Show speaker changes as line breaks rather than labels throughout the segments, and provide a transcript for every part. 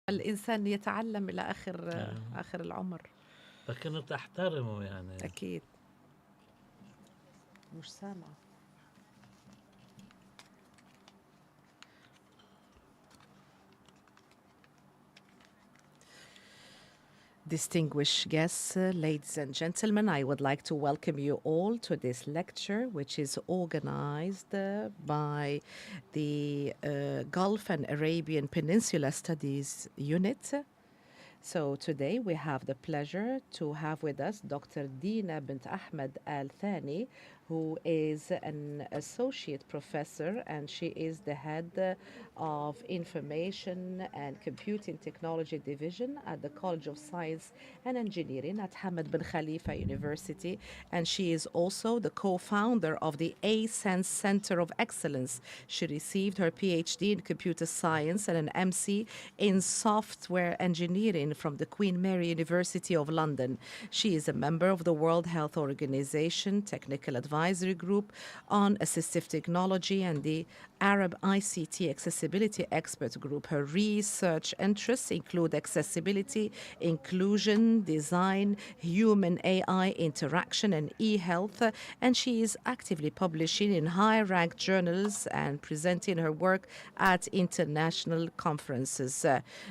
الإنسان يتعلم إلى آخر العمر.
فكنت أحترمه يعني.
أكيد. مش سامعة. Distinguished guests, ladies and gentlemen, I would like to welcome you all to this lecture, which is organized by the Gulf and Arabian Peninsula Studies Unit. So today we have the pleasure to have with us Dr. Dina bint Ahmed Al-Thani, who is an associate professor, and she is the head of Information and Computing Technology Division at the College of Science and Engineering at Hamad bin Khalifa University. And she is also the co-founder of the A-Sense Center of Excellence. She received her PhD in computer science and an MC in software engineering from the Queen Mary University of London. She is a member of the World Health Organization Technical Advisory Group on Assistive Technology and the Arab ICT Accessibility Expert Group. Her research interests include accessibility, inclusion, design, human AI interaction, and e-health, and she is actively publishing in high-ranked journals and presenting her work at international conferences.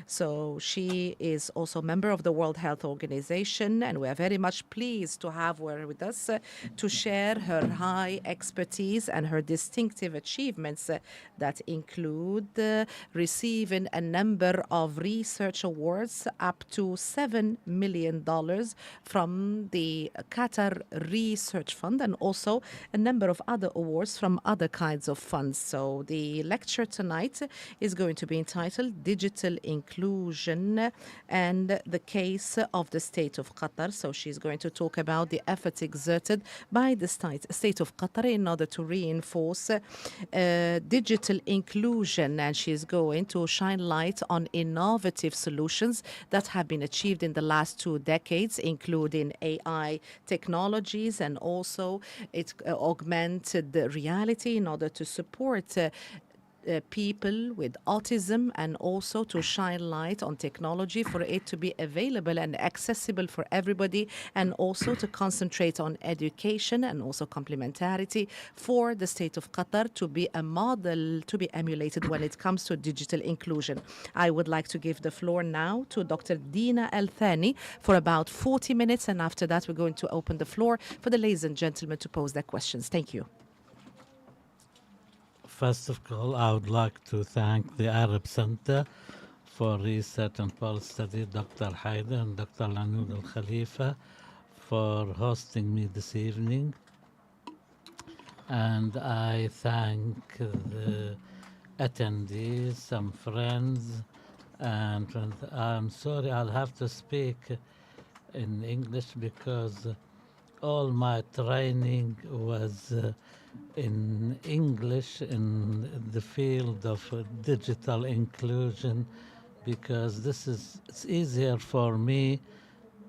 So she is also a member of the World Health Organization, and we are very much pleased to have her with us to share her high expertise and her distinctive achievements that include receiving a number of research awards up to $7 million from the Qatar Research Fund, and also a number of other awards from other kinds of funds. So the lecture tonight is going to be entitled Digital Inclusion and the Case of the State of Qatar. So she's going to talk about the efforts exerted by the state of Qatar in order to reinforce digital inclusion, and she's going to shine light on innovative solutions that have been achieved in the last 2 decades, including AI technologies, and also it augmented reality in order to support people with autism, and also to shine light on technology for it to be available and accessible for everybody, and also to concentrate on education and also complementarity for the state of Qatar to be a model to be emulated when it comes to digital inclusion. I would like to give the floor now to Dr. Dina Al-Thani for about 40 minutes, and after that we're going to open the floor for the ladies and gentlemen to pose their questions. Thank you.
First of all, I would like to thank the Arab Center for Research and Policy Study, Dr. Haider and Dr. Al-Khalifa, for hosting me this evening. And I thank the attendees, some friends, and I'm sorry I'll have to speak in English because all my training was in English in the field of digital inclusion, because it's easier for me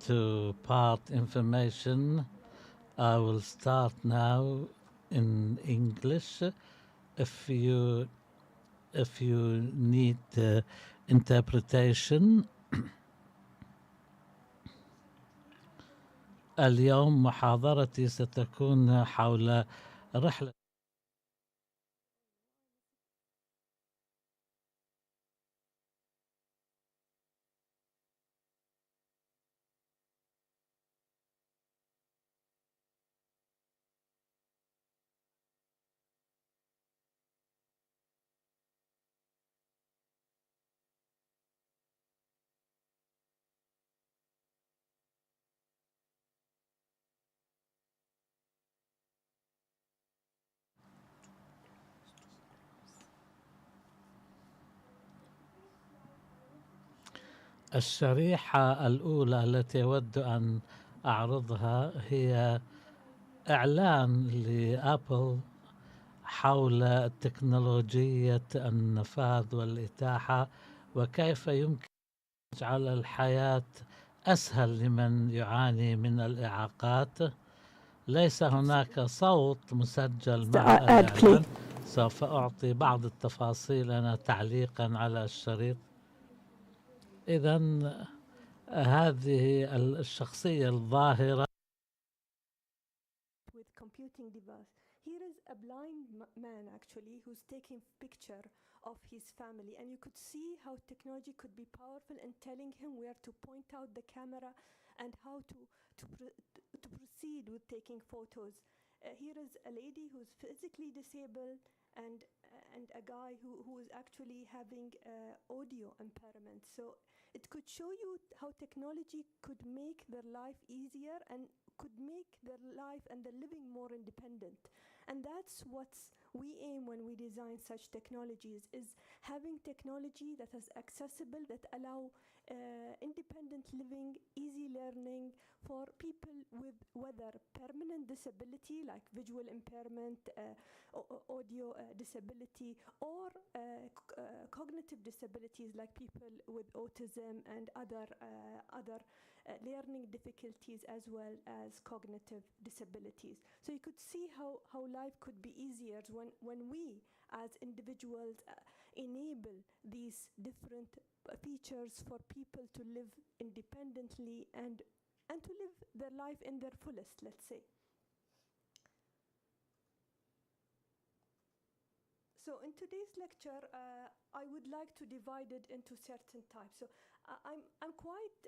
to part information. I will start now in English. If you need interpretation. اليوم محاضرتي ستكون حول رحلة الشريحة الأولى التي أود أن أعرضها هي إعلان لأبل حول تكنولوجية النفاذ والإتاحة، وكيف يمكن يجعل الحياة أسهل لمن يعاني من الإعاقات. ليس هناك صوت مسجل مع الإعلان. سوف أعطي بعض التفاصيل أنا تعليقا على الشريط. إذا هذه الشخصية الظاهرة
with computing device. Here is a blind man actually who's taking picture of his family, and you could see how technology could be powerful in telling him where to point out the camera and how to proceed with taking photos. Here is a lady who's physically disabled and a guy who is actually having audio impairment. So it could show you how technology could make their life easier and could make their life and their living more independent. And that's what we aim when we design such technologies, is having technology that is accessible, that allow independent living, easy learning for people with whether permanent disability like visual impairment, audio disability, or cognitive disabilities like people with autism and other learning difficulties as well as cognitive disabilities. So you could see how life could be easier when we as individuals enable these different features for people to live independently and to live their life in their fullest, let's say. So in today's lecture, I would like to divide it into certain types. So I'm quite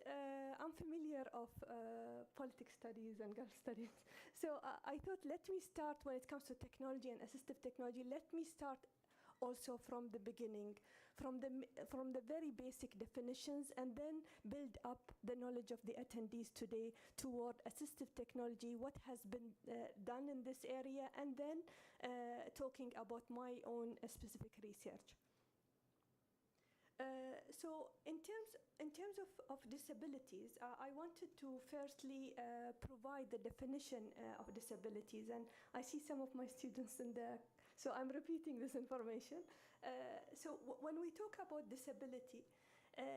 unfamiliar of politics studies and girl studies. So I thought, let me start when it comes to technology and assistive technology. Let me start also from the beginning, from the very basic definitions, and then build up the knowledge of the attendees today toward assistive technology, what has been done in this area, and then talking about my own specific research. So in terms of disabilities, I wanted to firstly provide the definition of disabilities, and I see some of my students in the, so I'm repeating this information. So when we talk about disability,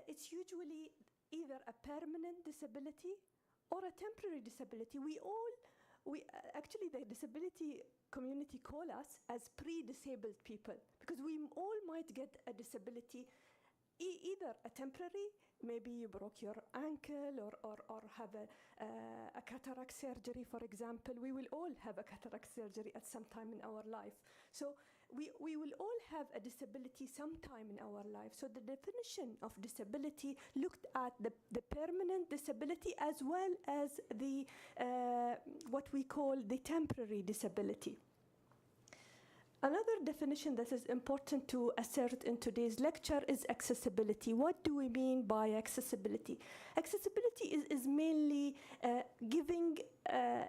it's usually either a permanent disability or a temporary disability. Actually the disability community call us as pre-disabled people, because we all might get a disability, either a temporary, maybe you broke your ankle or have a cataract surgery, for example. We will all have a cataract surgery at some time in our life. So we will all have a disability sometime in our life. So the definition of disability looked at the permanent disability as well as the what we call the temporary disability. Another definition that is important to assert in today's lecture is accessibility. What do we mean by accessibility? Accessibility is mainly giving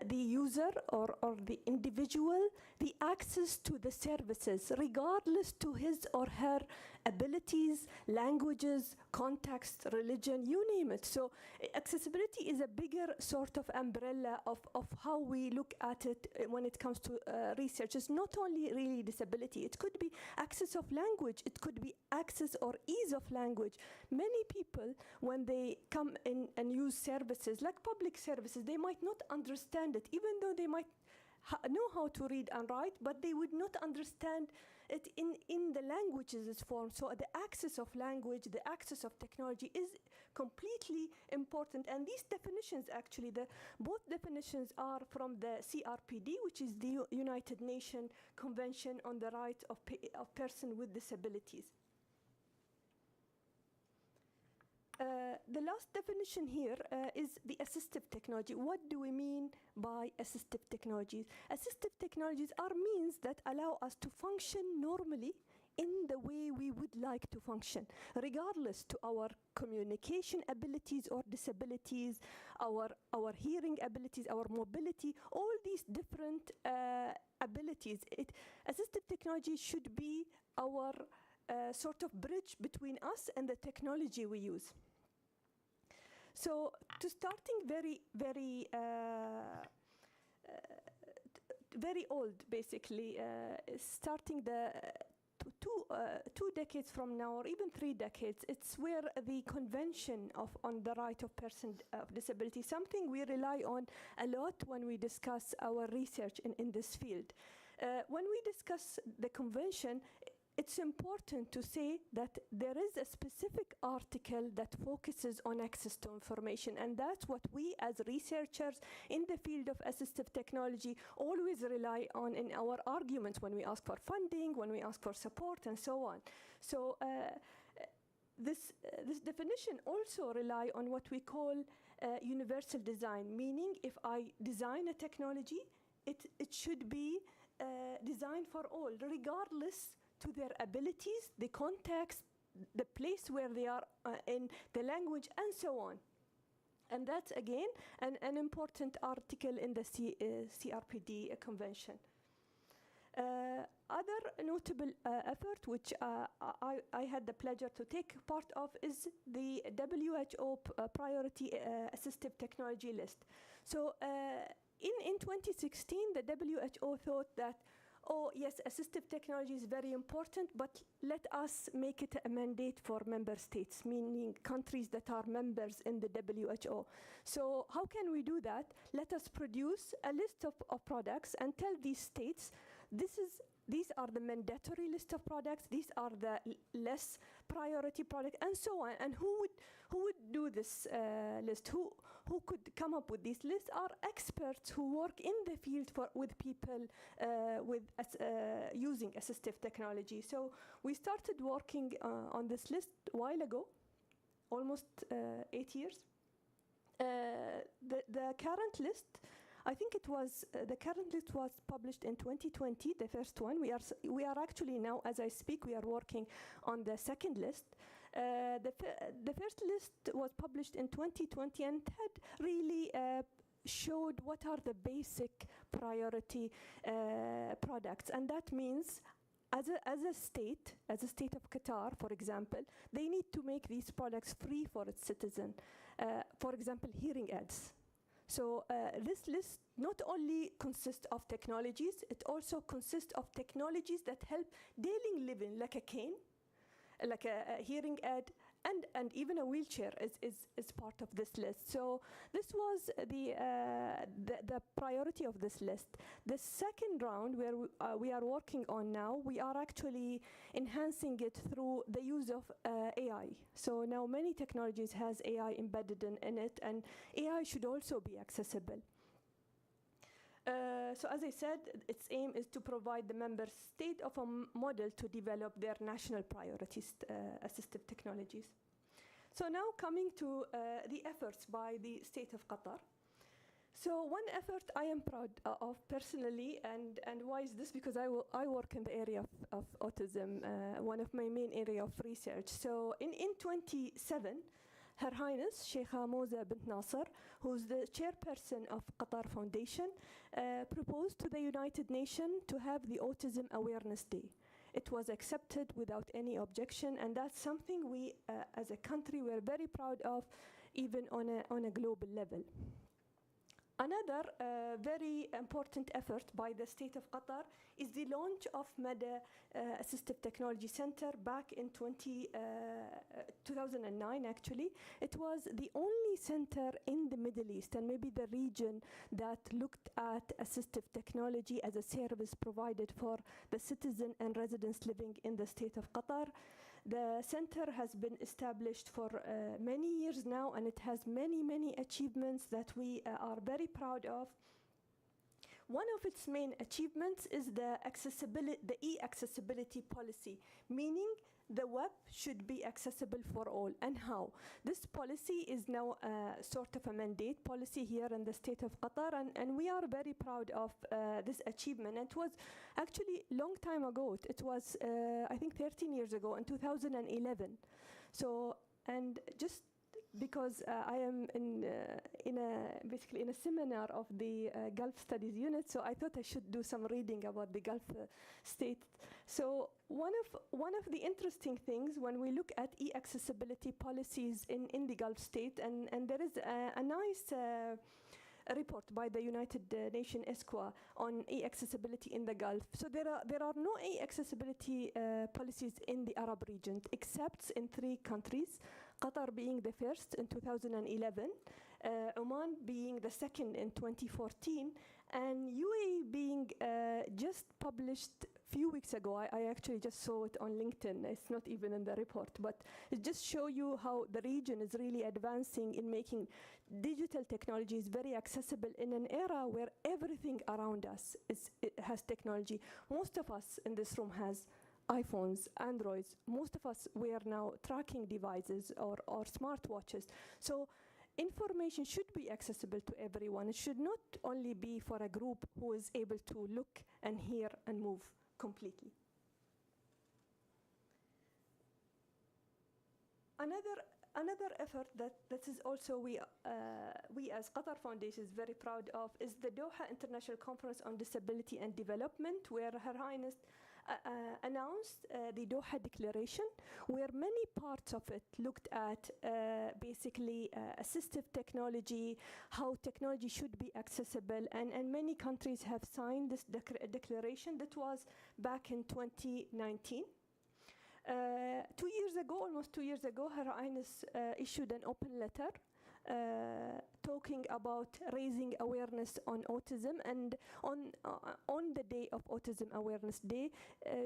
the user or the individual the access to the services, regardless to his or her abilities, languages, context, religion, you name it. So accessibility is a bigger sort of umbrella of how we look at it when it comes to research. It's not only really disability. It could be access of language. It could be access or ease of language. Many people, when they come in and use services, like public services, they might not understand it, even though they might know how to read and write, but they would not understand it in the languages form. So the access of language, the access of technology is completely important. And these definitions, actually, both definitions are from the CRPD, which is the United Nations Convention on the Rights of Persons with Disabilities. The last definition here is the assistive technology. What do we mean by assistive technologies? Assistive technologies are means that allow us to function normally in the way we would like to function, regardless to our communication abilities or disabilities, our hearing abilities, our mobility, all these different abilities. Assistive technology should be our sort of bridge between us and the technology we use. So to starting very old, basically, starting the two decades from now, or even 3 decades, it's where the convention on the right of person of disability, something we rely on a lot when we discuss our research in this field. When we discuss the convention, it's important to say that there is a specific article that focuses on access to information, and that's what we as researchers in the field of assistive technology always rely on in our arguments when we ask for funding, when we ask for support, and so on. So this definition also rely on what we call universal design, meaning if I design a technology, it should be designed for all, regardless to their abilities, the context, the place where they are in, the language, and so on. And that's, again, an important article in the CRPD convention. Other notable effort which I had the pleasure to take part of is the WHO Priority Assistive Technology List. So in 2016, the WHO thought that, oh yes, assistive technology is very important, but let us make it a mandate for member states, meaning countries that are members in the WHO. So how can we do that? Let us produce a list of products and tell these states, these are the mandatory list of products, these are the less priority products, and so on. And who would do this list? Who could come up with these lists are experts who work in the field with people using assistive technology. So we started working on this list a while ago, almost 8 years. The current list, I think it was the current list was published in 2020, the first one. We are actually now, as I speak, we are working on the second list. The first list was published in 2020 and had really showed what are the basic priority products, and that means as a state of Qatar, for example, they need to make these products free for its citizens. For example, hearing aids. So this list not only consists of technologies, it also consists of technologies that help daily living, like a cane, like a hearing aid, and even a wheelchair is part of this list. So this was the priority of this list. The second round, where we are working on now, we are actually enhancing it through the use of AI. So now many technologies has AI embedded in it, and AI should also be accessible. So as I said, its aim is to provide the member state of a model to develop their national priorities, assistive technologies. So now coming to the efforts by the state of Qatar. So one effort I am proud of personally, and why is this? Because I work in the area of autism, one of my main area of research. So in 2007, Her Highness Sheikha Moza bint Nasser, who's the chairperson of Qatar Foundation, proposed to the United Nations to have the Autism Awareness Day. It was accepted without any objection, and that's something we, as a country, we're very proud of, even on a global level. Another very important effort by the state of Qatar is the launch of MEDA Assistive Technology Center back in 2009, actually. It was the only center in the Middle East and maybe the region that looked at assistive technology as a service provided for the citizen and residents living in the state of Qatar. The center has been established for many years now, and it has many achievements that we are very proud of. One of its main achievements is the e-accessibility policy, meaning the web should be accessible for all. And how? This policy is now sort of a mandate policy here in the state of Qatar, and we are very proud of this achievement. And it was actually a long time ago. It was, I think, 13 years ago, in 2011. So, and just because I am basically in a seminar of the Gulf Studies Unit, so I thought I should do some reading about the Gulf state. So one of the interesting things when we look at e-accessibility policies in the Gulf state, and there is a nice report by the United Nations ESCWA on e-accessibility in the Gulf. So there are no e-accessibility policies in the Arab region, except in 3 countries, Qatar being the first in 2011, Oman being the second in 2014, and UAE being just published few weeks ago. I actually just saw it on LinkedIn. It's not even in the report, but it just shows you how the region is really advancing in making digital technologies very accessible in an era where everything around us it has technology. Most of us in this room has iPhones, Androids. Most of us wear now tracking devices or smartwatches. So information should be accessible to everyone. It should not only be for a group who is able to look and hear and move completely. Another effort that is also we as Qatar Foundation is very proud of is the Doha International Conference on Disability and Development, where Her Highness announced the Doha Declaration, where many parts of it looked at basically assistive technology, how technology should be accessible, and many countries have signed this declaration. That was back in 2019. 2 years ago, almost 2 years ago, Her Highness issued an open letter talking about raising awareness on autism, and on the day of Autism Awareness Day,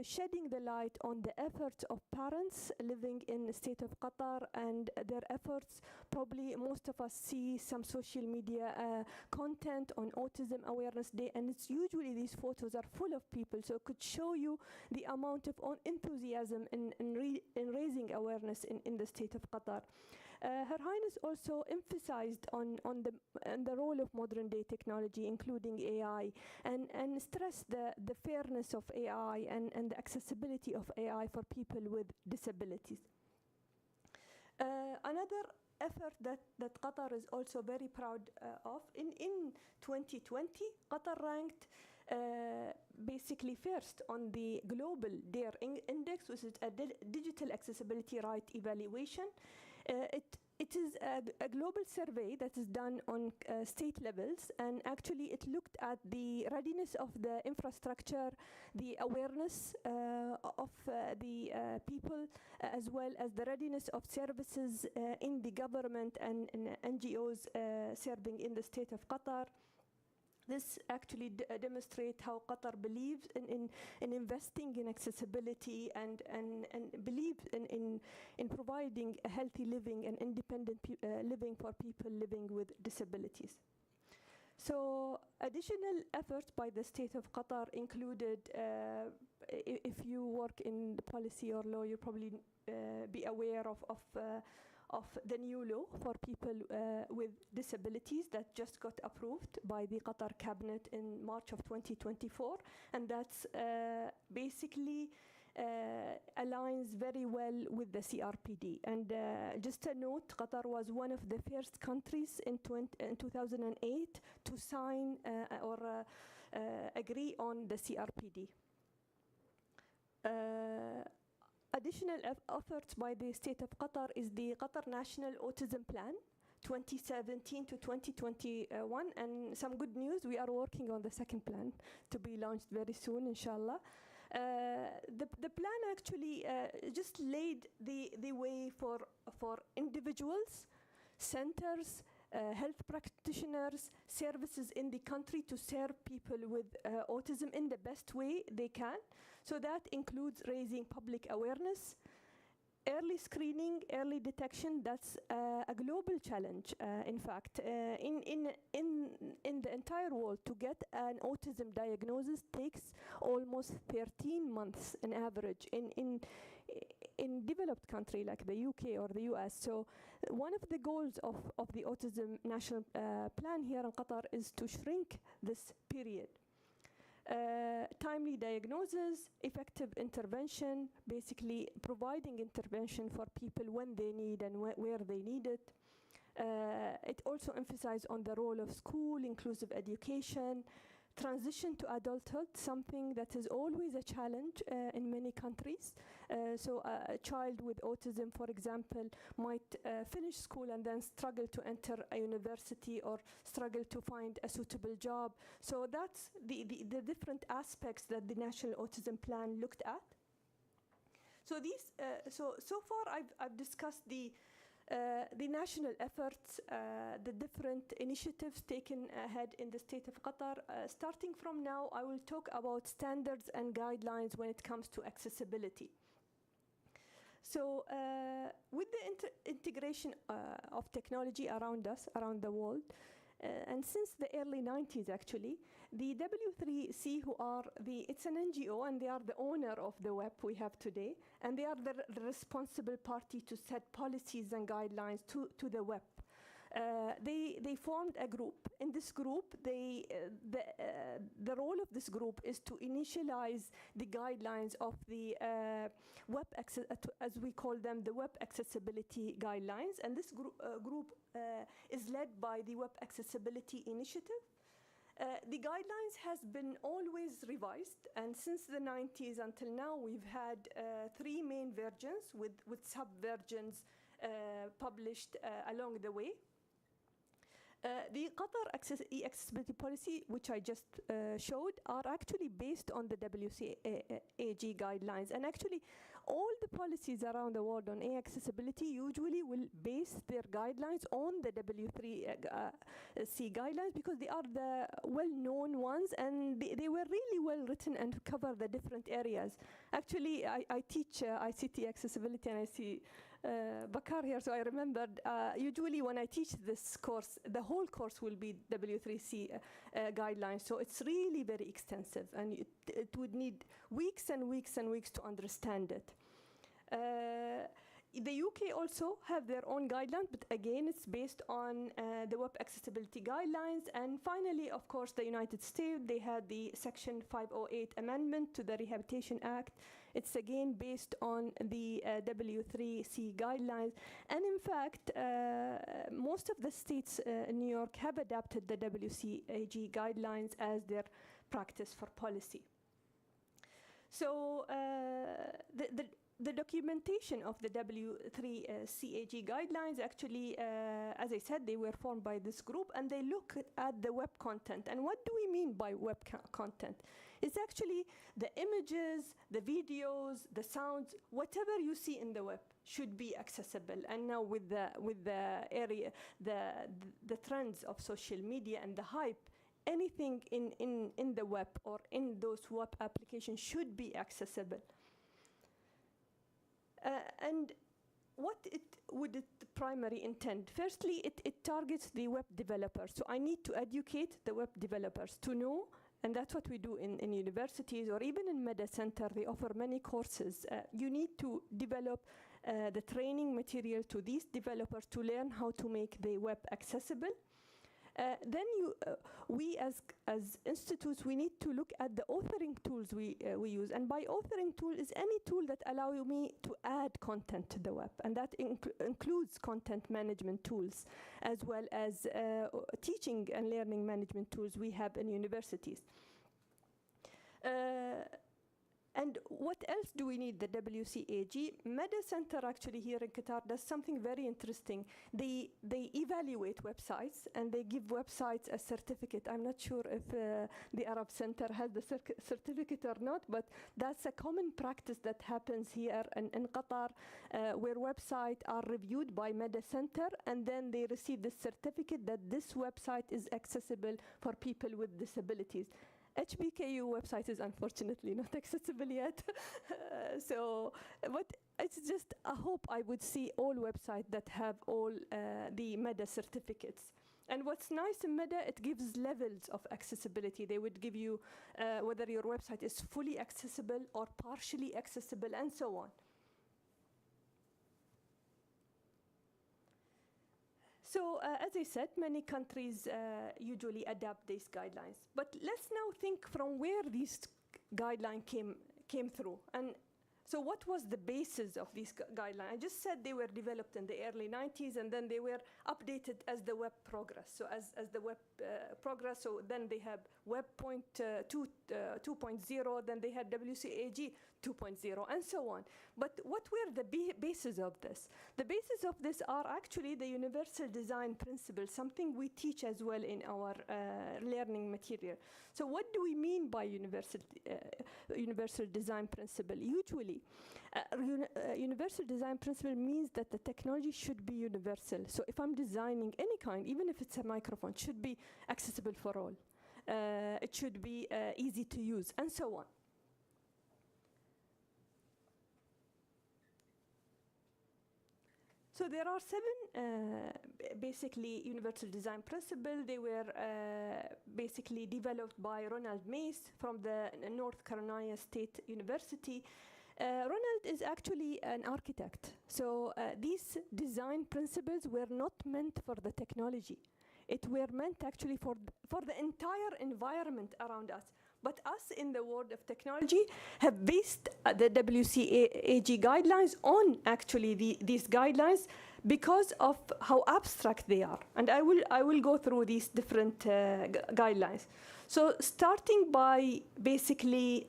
shedding the light on the efforts of parents living in the state of Qatar and their efforts. Probably most of us see some social media content on Autism Awareness Day, and it's usually these photos are full of people, so it could show you the amount of enthusiasm in raising awareness in the state of Qatar. Her Highness also emphasized on the role of modern day technology, including AI, and stressed the fairness of AI and the accessibility of AI for people with disabilities. Another effort that Qatar is also very proud of, in 2020, Qatar ranked basically first on the global DARE index, which is a digital accessibility right evaluation. It is a global survey that is done on state levels, and actually it looked at the readiness of the infrastructure, the awareness of the people, as well as the readiness of services in the government and NGOs serving in the state of Qatar. This actually demonstrates how Qatar believes in investing in accessibility and believes in providing a healthy living and independent living for people living with disabilities. So additional efforts by the state of Qatar included, if you work in the policy or law, you probably be aware of the new law for people with disabilities that just got approved by the Qatar cabinet in March of 2024, and that's basically aligns very well with the CRPD. And just a note, Qatar was one of the first countries in 2008 to sign or agree on the CRPD. Additional efforts by the state of Qatar is the Qatar National Autism Plan 2017 to 2021, and some good news, we are working on the second plan to be launched very soon, inshallah. The plan actually just laid the way for individuals, centers, health practitioners, services in the country to serve people with autism in the best way they can. So that includes raising public awareness, early screening, early detection. That's a global challenge. In fact, in the entire world, to get an autism diagnosis takes almost 13 months on average in developed country like the UK or the US. So one of the goals of the Autism National Plan here in Qatar is to shrink this period. Timely diagnosis, effective intervention, basically providing intervention for people when they need and where they need it. It also emphasizes on the role of school, inclusive education, transition to adulthood, something that is always a challenge in many countries. So a child with autism, for example, might finish school and then struggle to enter a university or struggle to find a suitable job. So that's the different aspects that the National Autism Plan looked at. So these, so far I've discussed the The national efforts, the different initiatives taken ahead in the state of Qatar. Starting from now, I will talk about standards and guidelines when it comes to accessibility. So with the integration of technology around us, around the world, and since the early 90s actually, the W3C, it's an NGO and they are the owner of the web we have today, and they are the responsible party to set policies and guidelines to the web. They formed a group. In this group, the role of this group is to initialize the guidelines of the web access, as we call them, the web accessibility guidelines. And this group is led by the Web Accessibility Initiative. The guidelines has been always revised, and since the 90s until now, we've had 3 main versions with sub-versions published along the way. The Qatar accessibility policy, which I just showed, are actually based on the WCAG guidelines. And actually, all the policies around the world on accessibility usually will base their guidelines on the W3C guidelines, because they are the well-known ones, and they were really well written and cover the different areas. Actually, I teach ICT accessibility, and I see Bakar here, so I remembered, usually when I teach this course, the whole course will be W3C guidelines, so it's really very extensive, and it would need weeks and weeks and weeks to understand it. The UK also have their own guidelines, but again, it's based on the Web Accessibility Guidelines. And finally, of course, the United States, they had the Section 508 Amendment to the Rehabilitation Act. It's again based on the W3C guidelines. And in fact, most of the states in New York have adapted the WCAG guidelines as their practice for policy. So the documentation of the W3CAG guidelines actually, as I said, they were formed by this group, and they look at the web content. And what do we mean by web content? It's actually the images, the videos, the sounds, whatever you see in the web should be accessible. And now with the trends of social media and the hype, anything in the web or in those web applications should be accessible. And what would its primary intent? Firstly, it targets the web developers. So I need to educate the web developers to know, and that's what we do in universities or even in Media Center. They offer many courses. You need to develop the training material to these developers to learn how to make the web accessible. Then we as institutes, we need to look at the authoring tools we use. And by authoring tool is any tool that allow me to add content to the web. And that includes content management tools, as well as teaching and learning management tools we have in universities. And what else do we need? The WCAG Media Center actually here in Qatar does something very interesting. They evaluate websites, and they give websites a certificate. I'm not sure if the Arab Center has the certificate or not, but that's a common practice that happens here in Qatar, where websites are reviewed by Media Center, and then they receive the certificate that this website is accessible for people with disabilities. HBKU website is unfortunately not accessible yet. But it's just a hope I would see all websites that have all the MEDA certificates. And what's nice in MEDA, it gives levels of accessibility. They would give you whether your website is fully accessible or partially accessible, and so on. So, as I said, many countries usually adapt these guidelines. But let's now think from where these guidelines came through. And so what was the basis of these guidelines? I just said they were developed in the early 90s, and then they were updated as the web progress. So as the web progress, so then they have Web 2.0, then they had WCAG 2.0, and so on. But what were the basis of this? The basis of this are actually the universal design principles, something we teach as well in our learning material. So what do we mean by universal design principle? Usually, be. Universal design principle means that the technology should be universal. So if I'm designing any kind, even if it's a microphone, it should be accessible for all. It should be easy to use, and so on. So there are 7 basically universal design principles. They were basically developed by Ronald Mace from the North Carolina State University. Ronald is actually an architect. So these design principles were not meant for the technology. It were meant actually for the entire environment around us. But us in the world of technology have based the WCAG guidelines on actually these guidelines because of how abstract they are. And I will go through these different guidelines. So starting by basically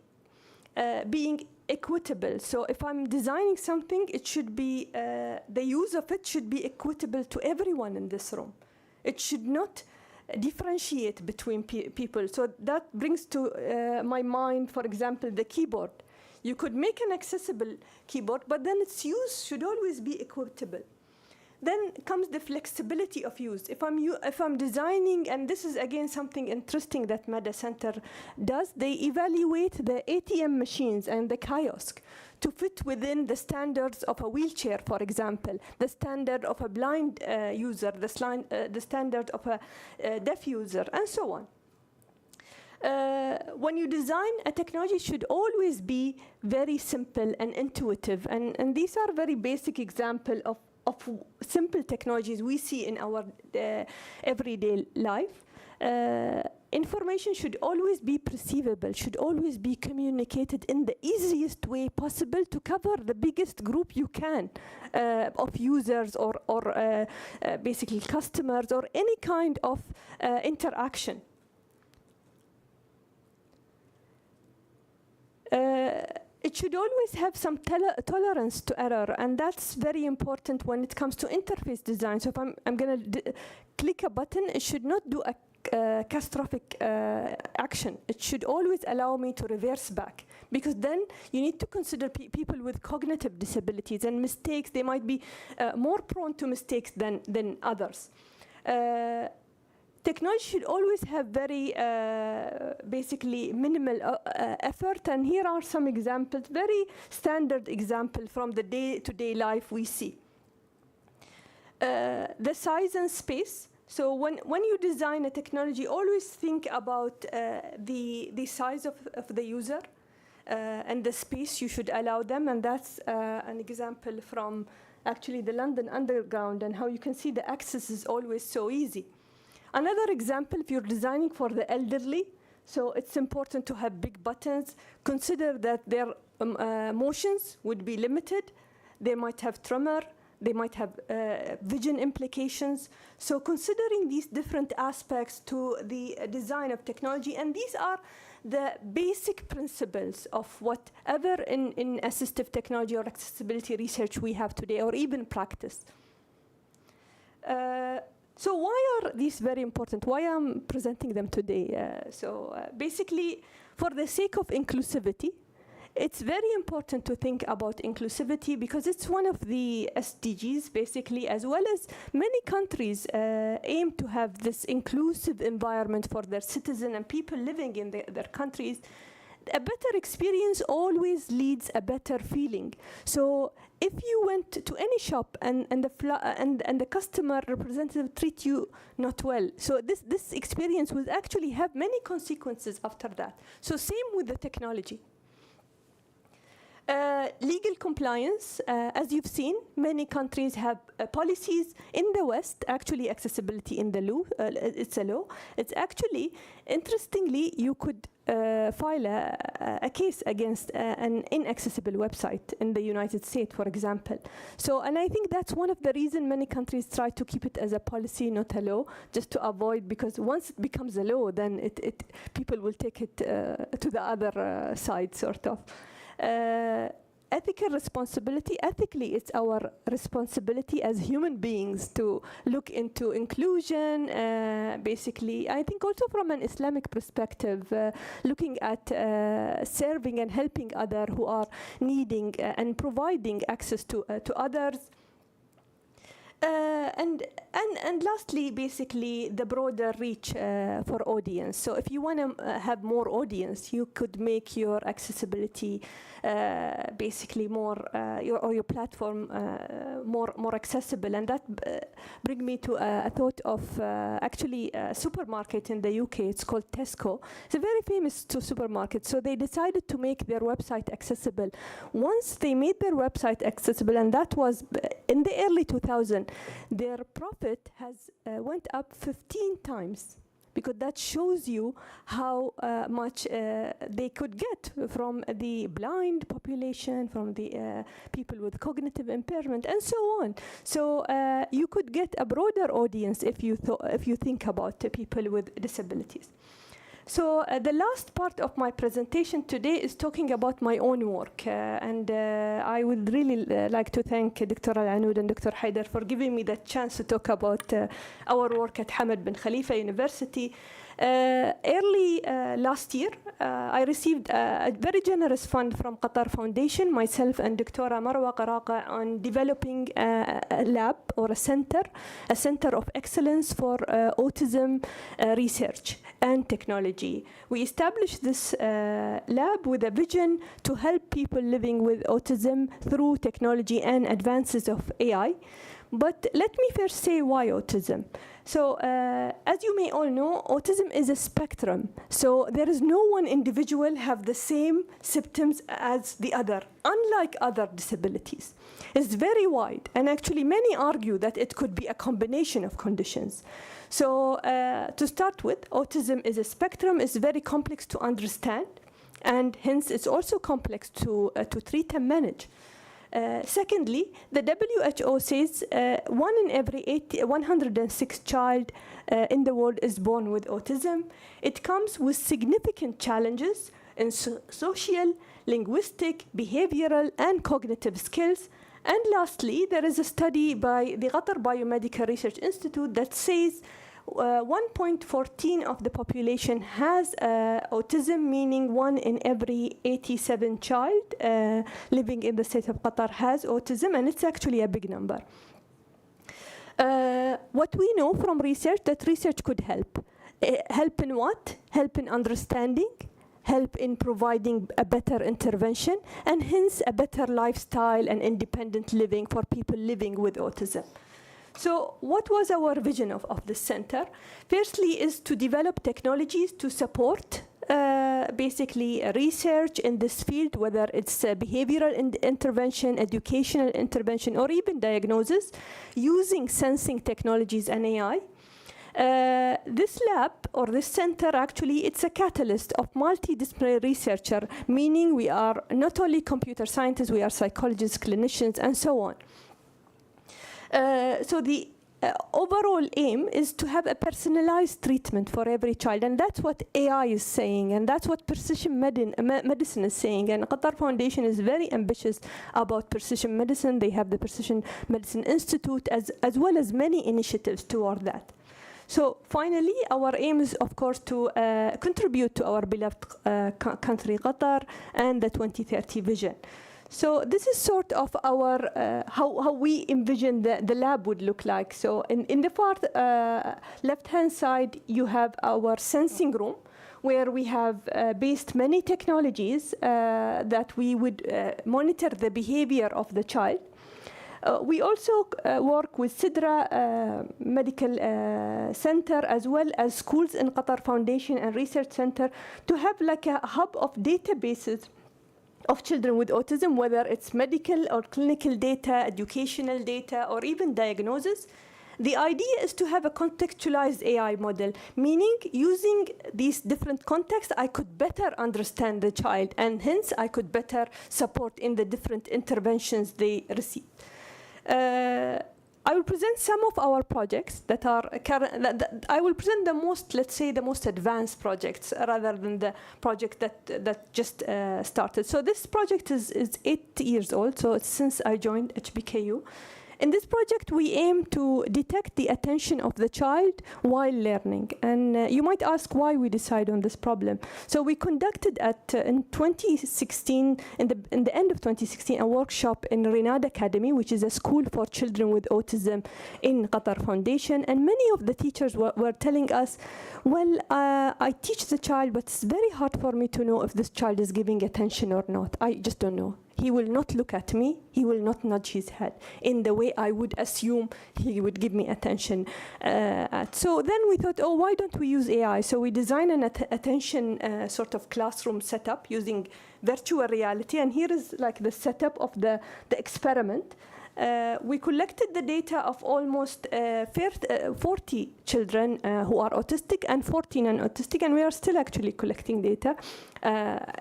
being equitable. So if I'm designing something, it should be, the use of it should be equitable to everyone in this room. It should not differentiate between people. So that brings to my mind, for example, the keyboard. You could make an accessible keyboard, but then its use should always be equitable. Then comes the flexibility of use. If I'm designing, and this is again something interesting that Meda Center does, they evaluate the ATM machines and the kiosk to fit within the standards of a wheelchair, for example, the standard of a blind user, the standard of a deaf user, and so on. When you design, a technology should always be very simple and intuitive, and these are very basic examples of simple technologies we see in our everyday life. Information should always be perceivable, should always be communicated in the easiest way possible to cover the biggest group you can of users or basically customers or any kind of interaction. It should always have some tolerance to error, and that's very important when it comes to interface design. So if I'm going to click a button, it should not do a catastrophic action. It should always allow me to reverse back, because then you need to consider people with cognitive disabilities and mistakes. They might be more prone to mistakes than others. Technology should always have very basically minimal effort, and here are some examples, very standard examples from the day-to-day life we see. The size and space. So when you design a technology, always think about the size of the user and the space you should allow them, and that's an example from actually the London Underground, and how you can see the access is always so easy. Another example, if you're designing for the elderly, so it's important to have big buttons. Consider that their motions would be limited. They might have tremor. They might have vision implications. So considering these different aspects to the design of technology, and these are the basic principles of whatever in assistive technology or accessibility research we have today, or even practice. So why are these very important? Why I'm presenting them today? Basically, for the sake of inclusivity, it's very important to think about inclusivity, because it's one of the SDGs, basically, as well as many countries aim to have this inclusive environment for their citizens and people living in their countries. A better experience always leads a better feeling. So if you went to any shop and the customer representative treat you not well, so this experience will actually have many consequences after that. So same with the technology. Legal compliance, as you've seen, many countries have policies. In the West, actually accessibility in the law, it's a law. It's actually, interestingly, you could file a case against an inaccessible website in the United States, for example. So, and I think that's one of the reasons many countries try to keep it as a policy, not a law, just to avoid, because once it becomes a law, then people will take it to the other side, sort of. ethical responsibility. Ethically, it's our responsibility as human beings to look into inclusion. Basically, I think also from an Islamic perspective, looking at serving and helping others who are needing and providing access to others. And lastly, basically, the broader reach for audience. So if you want to have more audience, you could make your accessibility basically more, your platform more accessible. And that bring me to a thought of actually a supermarket in the UK. It's called Tesco. It's a very famous supermarket. So they decided to make their website accessible. Once they made their website accessible, and that was in the early 2000s, their profit has went up 15 times, because that shows you how much they could get from the blind population, from the people with cognitive impairment, and so on. So you could get a broader audience if you think about people with disabilities. So the last part of my presentation today is talking about my own work. And I would really like to thank Dr. Al-Anud and Dr. Haider for giving me the chance to talk about our work at Hamad bin Khalifa University. Early last year, I received a very generous fund from Qatar Foundation, myself and Dr. Marwa Qaraqa, on developing a lab or a center of excellence for autism research and technology. We established this lab with a vision to help people living with autism through technology and advances of AI. But let me first say why autism. So as you may all know, autism is a spectrum. So there is no one individual have the same symptoms as the other, unlike other disabilities. It's very wide, and actually many argue that it could be a combination of conditions. So to start with, autism is a spectrum. It's very complex to understand, and hence it's also complex to treat and manage. Secondly, the WHO says 1 in every 106 child in the world is born with autism. It comes with significant challenges in social, linguistic, behavioral, and cognitive skills. And lastly, there is a study by the Qatar Biomedical Research Institute that says 1.14 of the population has autism, meaning 1 in every 87 child living in the state of Qatar has autism, and it's actually a big number. What we know from research, that research could help. Help in what? Help in understanding, help in providing a better intervention, and hence a better lifestyle and independent living for people living with autism. So what was our vision of this center? Firstly is to develop technologies to support basically research in this field, whether it's behavioral intervention, educational intervention, or even diagnosis, using sensing technologies and AI. This lab or this center, actually, it's a catalyst of multidisciplinary researcher, meaning we are not only computer scientists, we are psychologists, clinicians, and so on. So the overall aim is to have a personalized treatment for every child, and that's what AI is saying, and that's what precision medicine is saying. And Qatar Foundation is very ambitious about precision medicine. They have the Precision Medicine Institute as well as many initiatives toward that. So finally, our aim is, of course, to contribute to our beloved country, Qatar, and the 2030 vision. So this is sort of our how we envision the lab would look like. So in the far left-hand side, you have our sensing room, where we have based many technologies that we would monitor the behavior of the child. We also work with Sidra Medical Center, as well as schools in Qatar Foundation and Research Center, to have like a hub of databases of children with autism, whether it's medical or clinical data, educational data, or even diagnosis. The idea is to have a contextualized AI model, meaning using these different contexts, I could better understand the child, and hence I could better support in the different interventions they receive. I will present some of our projects that are current. I will present the most, let's say, the most advanced projects rather than the project that just started. So this project is 8 years old. So it's since I joined HBKU. In this project, we aim to detect the attention of the child while learning. And you might ask why we decide on this problem. So we conducted in 2016, in the end of 2016, a workshop in Renad Academy, which is a school for children with autism in Qatar Foundation. And many of the teachers were telling us, well, I teach the child, but it's very hard for me to know if this child is giving attention or not. I just don't know. He will not look at me. He will not nudge his head in the way I would assume he would give me attention. So then we thought, oh, why don't we use AI? So we designed an attention sort of classroom setup using virtual reality. And here is like the setup of the experiment. We collected the data of almost 40 children who are autistic and 40 non-autistic, and we are still actually collecting data,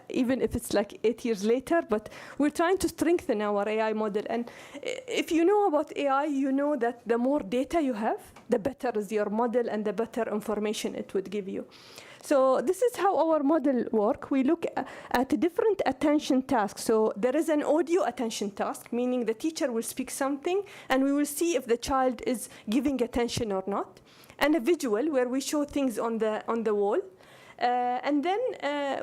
even if it's like 8 years later, but we're trying to strengthen our AI model. And if you know about AI, you know that the more data you have, the better is your model and the better information it would give you. So this is how our model works. We look at different attention tasks. So there is an audio attention task, meaning the teacher will speak something, and we will see if the child is giving attention or not. And a visual, where we show things on the wall. And then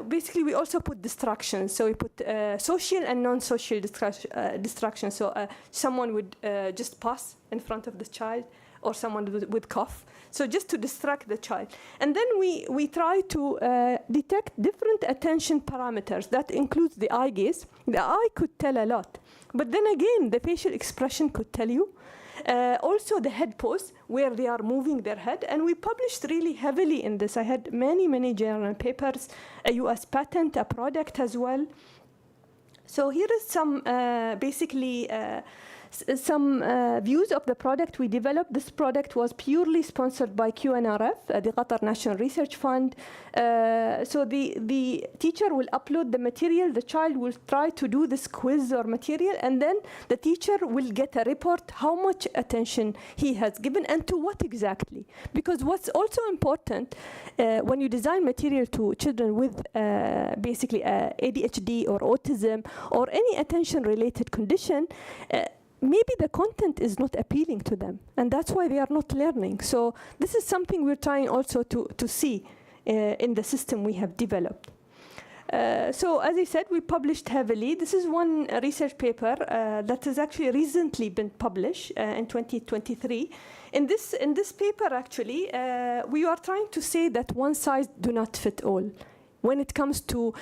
basically we also put distractions. So we put social and non-social distractions. So someone would just pass in front of the child, or someone would cough. So just to distract the child. And then we try to detect different attention parameters. That includes the eye gaze. The eye could tell a lot. But then again, the facial expression could tell you. Also the head pose, where they are moving their head. And we published really heavily in this. I had many journal papers, a US patent, a product as well. So here is some some views of the product we developed. This product was purely sponsored by QNRF, the Qatar National Research Fund. So the teacher will upload the material, the child will try to do this quiz or material, and then the teacher will get a report how much attention he has given and to what exactly. Because what's also important when you design material to children with basically ADHD or autism or any attention-related condition, maybe the content is not appealing to them, and that's why they are not learning. So this is something we're trying also to see in the system we have developed. So as I said, we published heavily. This is one research paper that has actually recently been published in 2023. In this paper, actually, we are trying to say that one size do not fit all when it comes to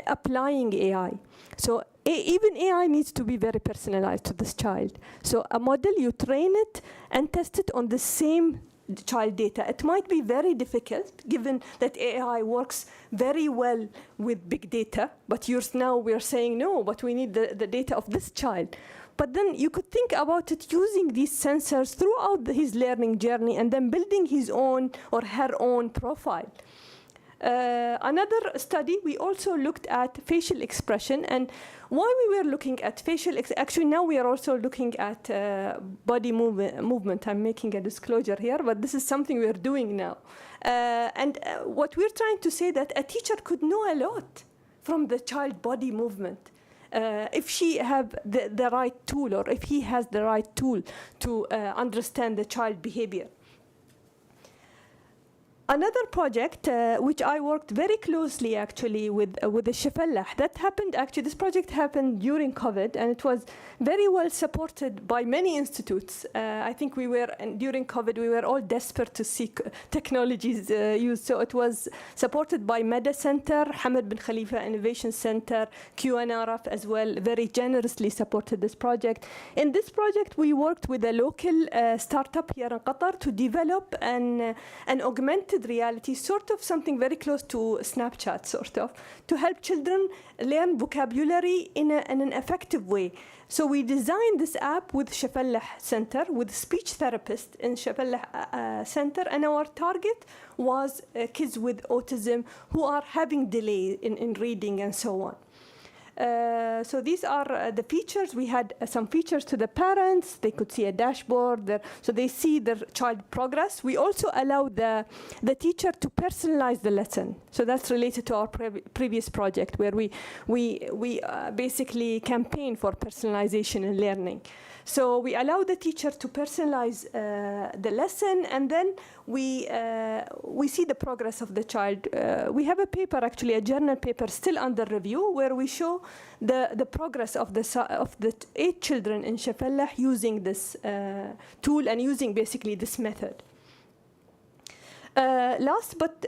applying AI. So even AI needs to be very personalized to this child. So a model, you train it and test it on the same child data. It might be very difficult, given that AI works very well with big data, but now we're saying, no, but we need the data of this child. But then you could think about it using these sensors throughout his learning journey and then building his own or her own profile. Another study, we also looked at facial expression, and while we were looking at actually now we are also looking at body movement. I'm making a disclosure here, but this is something we are doing now. And what we're trying to say that a teacher could know a lot from the child body movement. If she have the right tool, or if he has the right tool to understand the child behavior. Another project which I worked very closely actually with the Shafallah, that happened actually, this project happened during COVID, and it was very well supported by many institutes. I think during COVID, we were all desperate to see technologies used. So it was supported by Meda Center, Hamad bin Khalifa Innovation Center, QNRF as well, very generously supported this project. In this project, we worked with a local startup here in Qatar to develop an augmented reality, sort of something very close to Snapchat, sort of, to help children learn vocabulary in an effective way. So we designed this app with Shafallah Center, with speech therapists in Shafallah Center, and our target was kids with autism who are having delay in reading and so on. So these are the features. We had some features to the parents. They could see a dashboard there, so they see their child progress. We also allow the teacher to personalize the lesson. So that's related to our previous project where we basically campaign for personalization in learning. So we allow the teacher to personalize the lesson, and then we see the progress of the child. We have a paper, actually a journal paper still under review, where we show the progress of the 8 children in Shafallah using this tool and using basically this method. Last but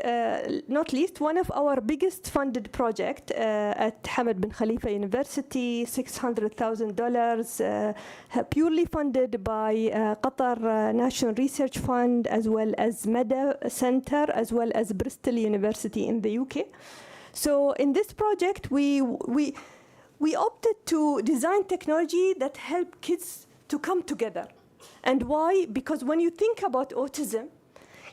not least, one of our biggest funded project at Hamad bin Khalifa University, $600,000, purely funded by Qatar National Research Fund, as well as MEDA Center, as well as Bristol University in the UK. So in this project, we opted to design technology that help kids to come together. And why? Because when you think about autism,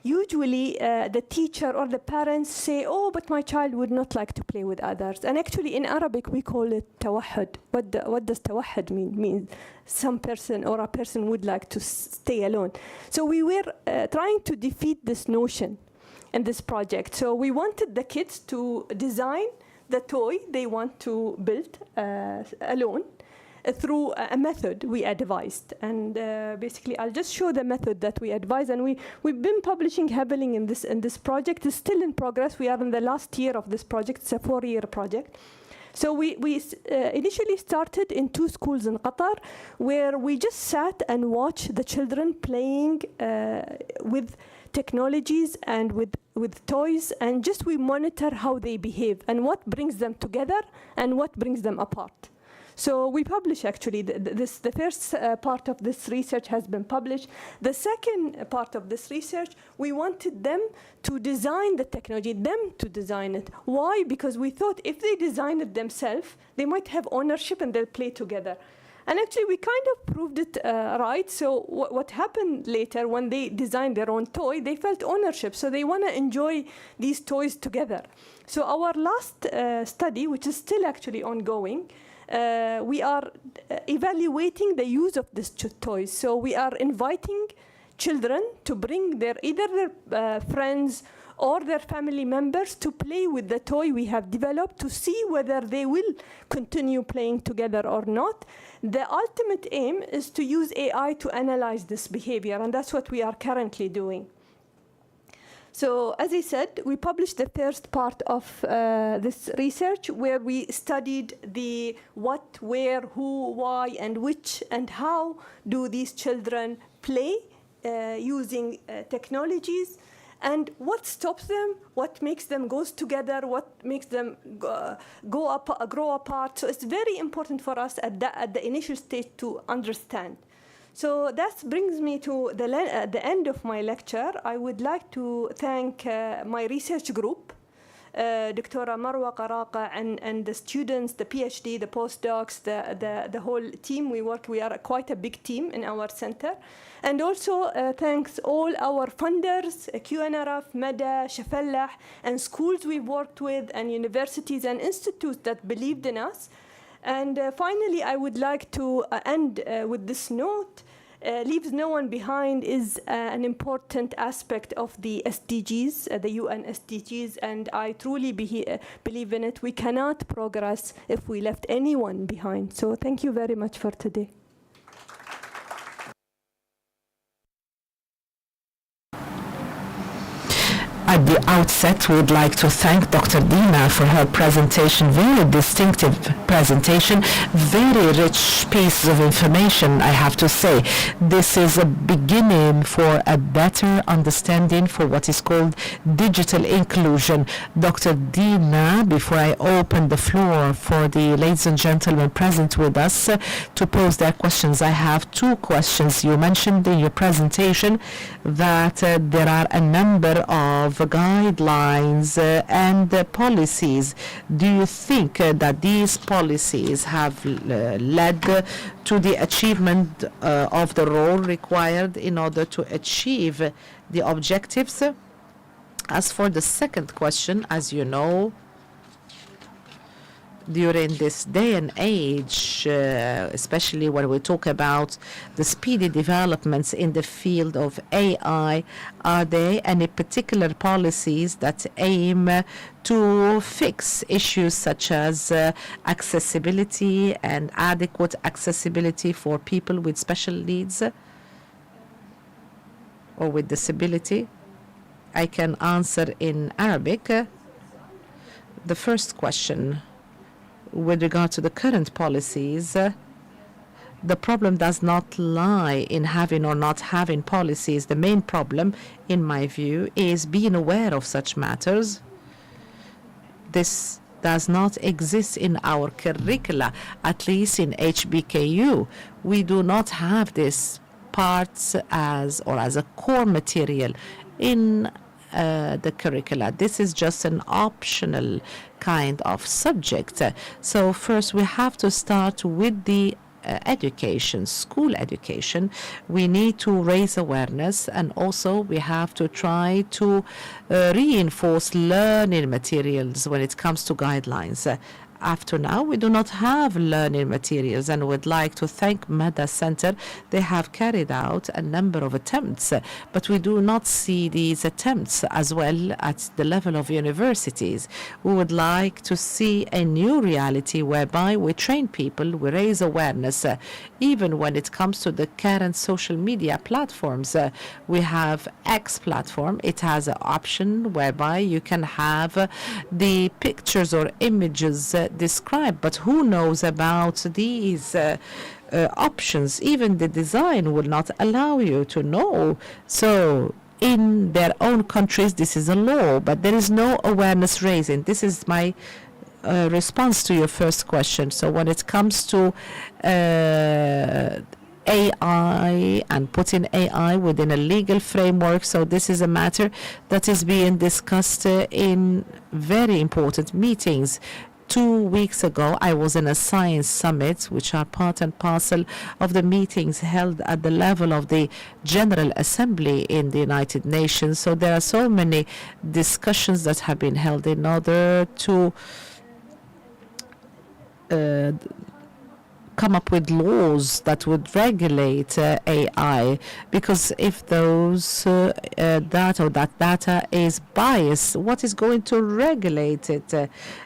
usually the teacher or the parents say, oh, but my child would not like to play with others. And actually in Arabic, we call it tawahud. What does tawahud mean? Means some person or a person would like to stay alone. So we were trying to defeat this notion in this project. So we wanted the kids to design the toy they want to build alone, through a method we advised. And basically, I'll just show the method that we advise. And we've been publishing heavily in this project. It's still in progress. We are in the last year of this project. It's a 4-year project. So we initially started in 2 schools in Qatar, where we just sat and watched the children playing with technologies and with toys, and just we monitor how they behave and what brings them together and what brings them apart. So we publish actually, the first part of this research has been published. The second part of this research, we wanted them to design the technology, them to design it. Why? Because we thought if they design it themselves, they might have ownership and they'll play together. And actually, we kind of proved it right. So what happened later, when they designed their own toy, they felt ownership. So they want to enjoy these toys together. So our last study, which is still actually ongoing, we are evaluating the use of these toys. So we are inviting children to bring either their friends or their family members to play with the toy we have developed, to see whether they will continue playing together or not. The ultimate aim is to use AI to analyze this behavior, and that's what we are currently doing. So as I said, we published the first part of this research, where we studied the what, where, who, why, and which, and how do these children play using technologies, and what stops them, what makes them go together, what makes them grow apart. So it's very important for us at the initial stage to understand. So that brings me to the end of my lecture. I would like to thank my research group, Dr. Marwa Qaraqa, and the students, the PhD, the postdocs, the whole team. We are quite a big team in our center. And also thanks all our funders, QNRF, MEDA, Shafallah, and schools we've worked with, and universities and institutes that believed in us. And finally, I would like to end with this note. Leaves no one behind is an important aspect of the SDGs, the UN SDGs, and I truly believe in it. We cannot progress if we left anyone behind. So thank you very much for today.
At the outset, we would like to thank Dr. Dina for her presentation, very distinctive presentation, very rich pieces of information, I have to say. This is a beginning for a better understanding for what is called digital inclusion. Dr. Dina, before I open the floor for the ladies and gentlemen present with us to pose their questions, I have 2 questions. You mentioned in your presentation that there are a number of guidelines and policies. Do you think that these policies have led to the achievement of the role required in order to achieve the objectives? As for the second question, as you know,
during this day and age, especially when we talk about the speedy developments in the field of AI, are there any particular policies that aim to fix issues such as accessibility and adequate accessibility for people with special needs or with disability? I can answer in Arabic. The first question, with regard to the current policies, the problem does not lie in having or not having policies. The main problem, in my view, is being aware of such matters. This does not exist in our curricula, at least in HBKU. We do not have this parts as a core material in the curricula. This is just an optional kind of subject. So first we have to start with the education, school education. We need to raise awareness, and also we have to try to reinforce learning materials when it comes to guidelines. After now, we do not have learning materials, and would like to thank Mada Center. They have carried out a number of attempts, but we do not see these attempts as well at the level of universities. We would like to see a new reality whereby we train people, we raise awareness, even when it comes to the current social media platforms. We have X platform. It has an option whereby you can have the pictures or images described, but who knows about these options? Even the design will not allow you to know. So in their own countries, this is a law, but there is no awareness raising. This is my response to your first question. So when it comes to AI and putting AI within a legal framework, so this is a matter that is being discussed in very important meetings. 2 weeks ago, I was in a science summit, which are part and parcel of the meetings held at the level of the General Assembly in the United Nations. So there are so many discussions that have been held in order to come up with laws that would regulate AI, because if those data is biased, what is going to regulate it?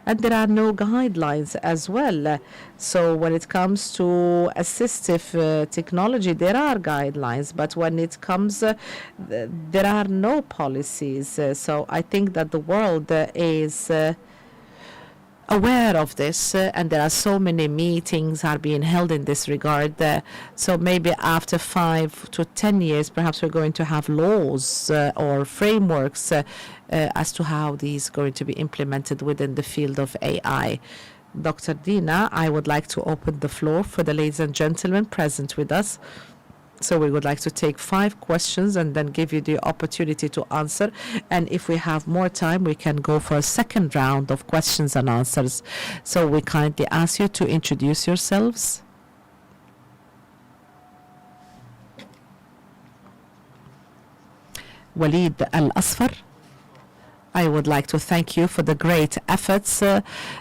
And there are no guidelines as well. So when it comes to assistive technology, there are guidelines, but when it comes, there are no policies. So I think that the world is aware of this, and there are so many meetings are being held in this regard. So maybe after 5 to 10 years, perhaps we're going to have laws or frameworks as to how these are going to be implemented within the field of AI. Dr. Dina, I would like to open the floor for the ladies and gentlemen present with us. So we would like to take 5 questions and then give you the opportunity to answer. And if we have more time, we can go for a second round of questions and answers. So we kindly ask you to introduce yourselves. Walid Al-Asfar. I would like to thank you for the great efforts.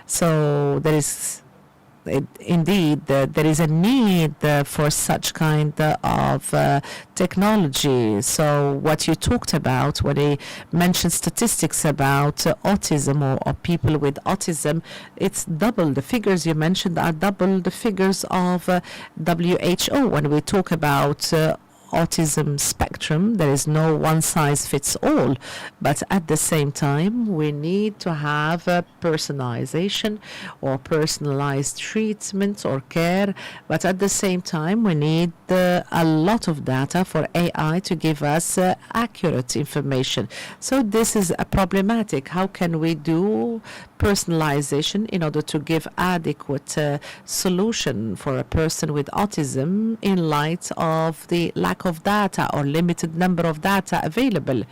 So there is indeed there is a need for such kind of technology. So what you talked about when you mentioned statistics about autism or people with autism, it's double. The figures you mentioned are double the figures of WHO. When we talk about autism spectrum, there is no one size fits all, but at the same time we need to have a personalization or personalized treatment or care, but at the same time we need a lot of data for AI to give us accurate information. So this is a problematic. How can we do personalization in order to give adequate solution for a person with autism in light of the lack lack of data or limited number of data available.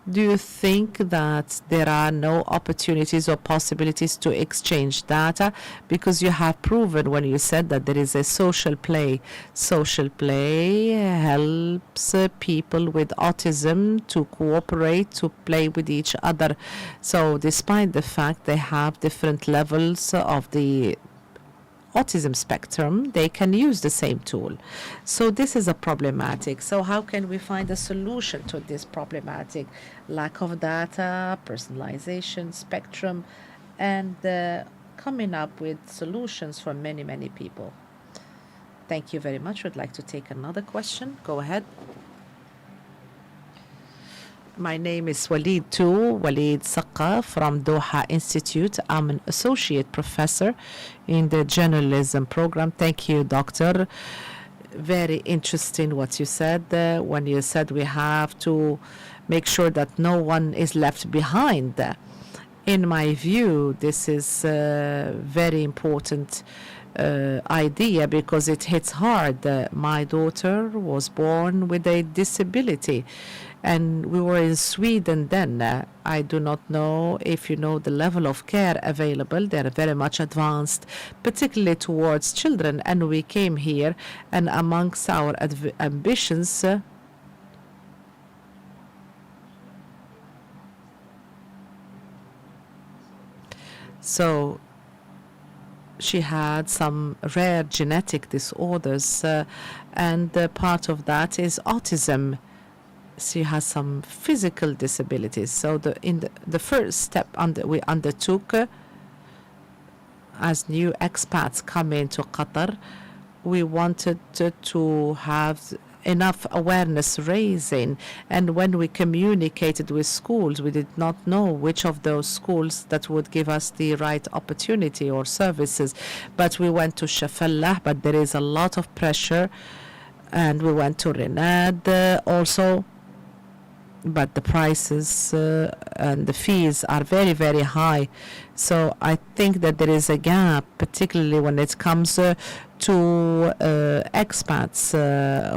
Do you think that there are no opportunities or possibilities to exchange data? Because you have proven when you said that there is a social play. Social play helps people with autism to cooperate, to play with each other. So despite the fact they have different levels of the autism spectrum, they can use the same tool. So this is a problematic. So how can we find a solution to this problematic? Lack of data, personalization, spectrum, and coming up with solutions for many, many people. Thank you very much. Would like to take another question. Go ahead. My name is Walid Saqqa from Doha Institute. I'm an associate professor in the journalism program. Thank you, doctor. Very interesting what you said when you said we have to make sure that no one is left behind. In my view, this is a very important idea because it hits hard. My daughter was born with a disability. And we were in Sweden then. I do not know if you know the level of care available. They're very much advanced, particularly towards children. And we came here, and amongst our ambitions, so she had some rare genetic disorders, and part of that is autism. She has some physical disabilities. So the first step we undertook as new expats come into Qatar, we wanted to have enough awareness raising. And when we communicated with schools, we did not know which of those schools that would give us the right opportunity or services. But we went to Shafallah, but there is a lot of pressure. And we went to Renad also. But the prices and the fees are very, very high. So I think that there is a gap, particularly when it comes to expats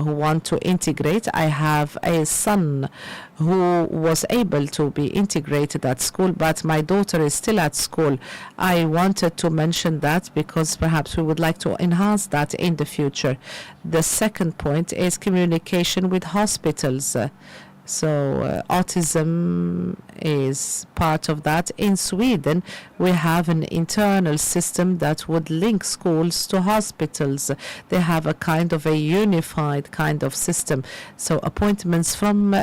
who want to integrate. I have a son who was able to be integrated at school, but my daughter is still at school. I wanted to mention that because perhaps we would like to enhance that in the future. The second point is communication with hospitals. So autism is part of that. In Sweden, we have an internal system that would link schools to hospitals. They have a kind of a unified kind of system. So appointments from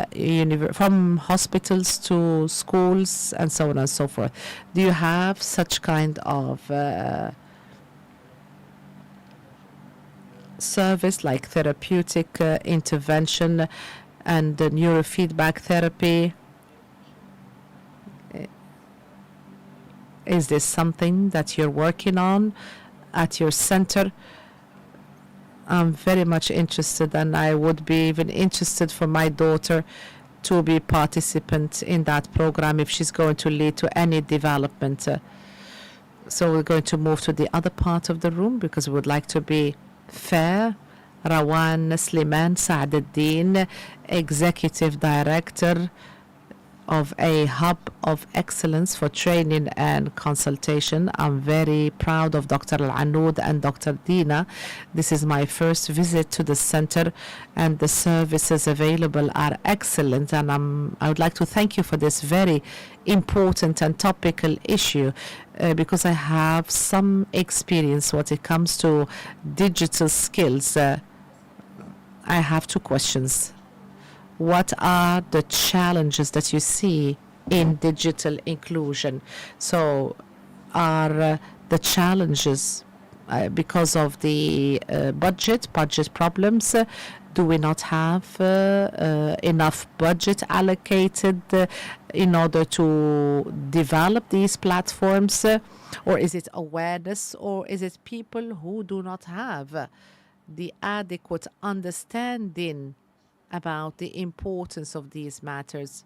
hospitals to schools and so on and so forth. Do you have such kind of service like therapeutic intervention and neurofeedback therapy? Is this something that you're working on at your center? I'm very much interested, and I would be even interested for my daughter to be participant in that program if she's going to lead to any development. So we're going to move to the other part of the room because we would like to be fair. Rawan Sliman Saadeddin, Executive Director of a Hub of Excellence for Training and Consultation. I'm very proud of Dr. Al-Anud and Dr. Dina. This is my first visit to the center, and the services available are excellent. And I would like to thank you for this very important and topical issue because I have some experience when it comes to digital skills. I have two questions. What are the challenges that you see in digital inclusion? So are the challenges because of the budget problems? Do we not have enough budget allocated in order to develop these platforms? Or is it awareness, or is it people who do not have the adequate understanding about the importance of these matters?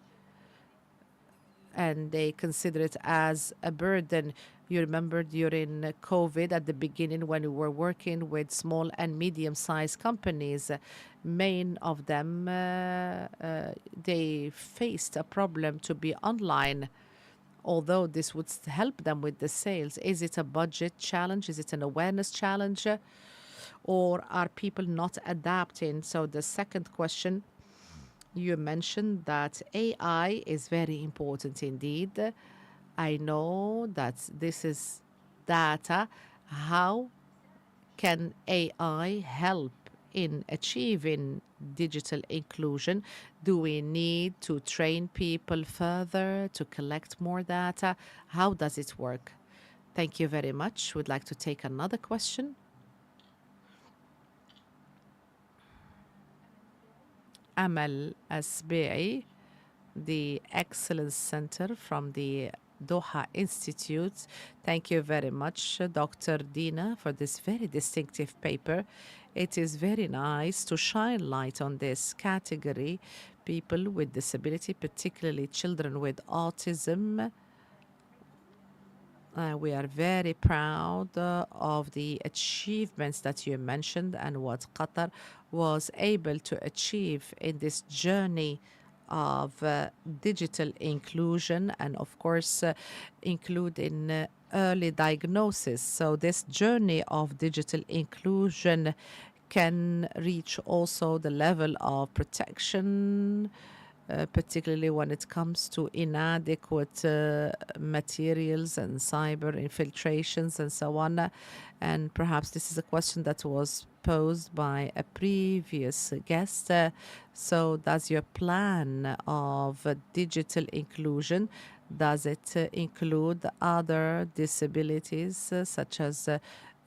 and they consider it as a burden. You remember during COVID at the beginning when we were working with small and medium-sized companies, many of them, they faced a problem to be online, although this would help them with the sales. Is it a budget challenge? Is it an awareness challenge? Or are people not adapting? So the second question, you mentioned that AI is very important indeed. I know that this is data. How can AI help in achieving digital inclusion? Do we need to train people further to collect more data? How does it work? Thank you very much. Would like to take another question. Amal Asbi'i, the Excellence Center from the Doha Institute. Thank you very much, Dr. Dina, for this very distinctive paper. It is very nice to shine light on this category, people with disability, particularly children with autism. We are very proud of the achievements that you mentioned and what Qatar was able to achieve in this journey of digital inclusion and, of course, including early diagnosis. So this journey of digital inclusion can reach also the level of protection, particularly when it comes to inadequate materials and cyber infiltrations and so on. And perhaps this is a question that was posed by a previous guest. So does your plan of digital inclusion, does it include other disabilities such as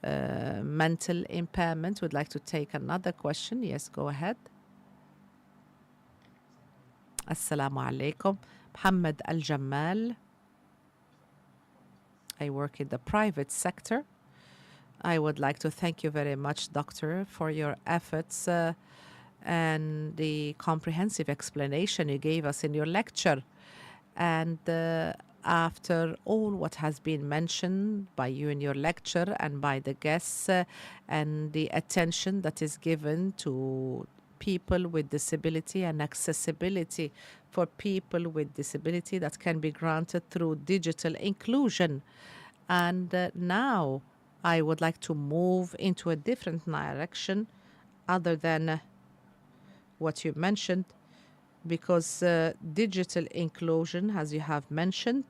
mental impairment? Would like to take another question. Yes, go ahead. Assalamu alaikum. Mohammed Al Jamal. I work in the private sector. I would like to thank you very much, Doctor, for your efforts and the comprehensive explanation you gave us in your lecture. And after all what has been mentioned by you in your lecture and by the guests and the attention that is given to people with disability and accessibility for people with disability that can be granted through digital inclusion. And now I would like to move into a different direction other than what you mentioned, because digital inclusion, as you have mentioned,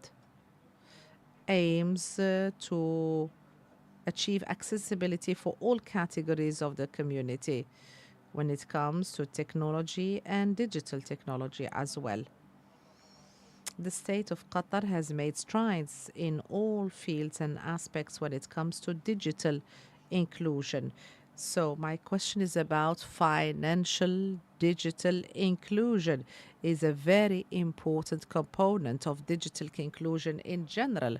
aims to achieve accessibility for all categories of the community when it comes to technology and digital technology as well. The state of Qatar has made strides in all fields and aspects when it comes to digital inclusion. So my question is about financial digital inclusion is a very important component of digital inclusion in general.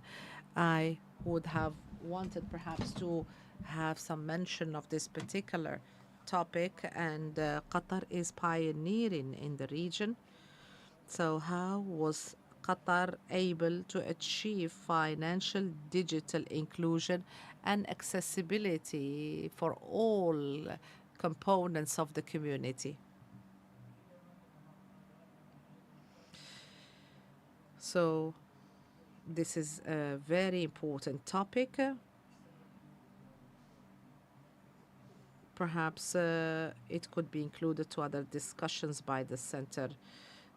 I would have wanted perhaps to have some mention of this particular topic, and Qatar is pioneering in the region. So how was Qatar able to achieve financial digital inclusion and accessibility for all components of the community? So this is a very important topic. Perhaps it could be included to other discussions by the center.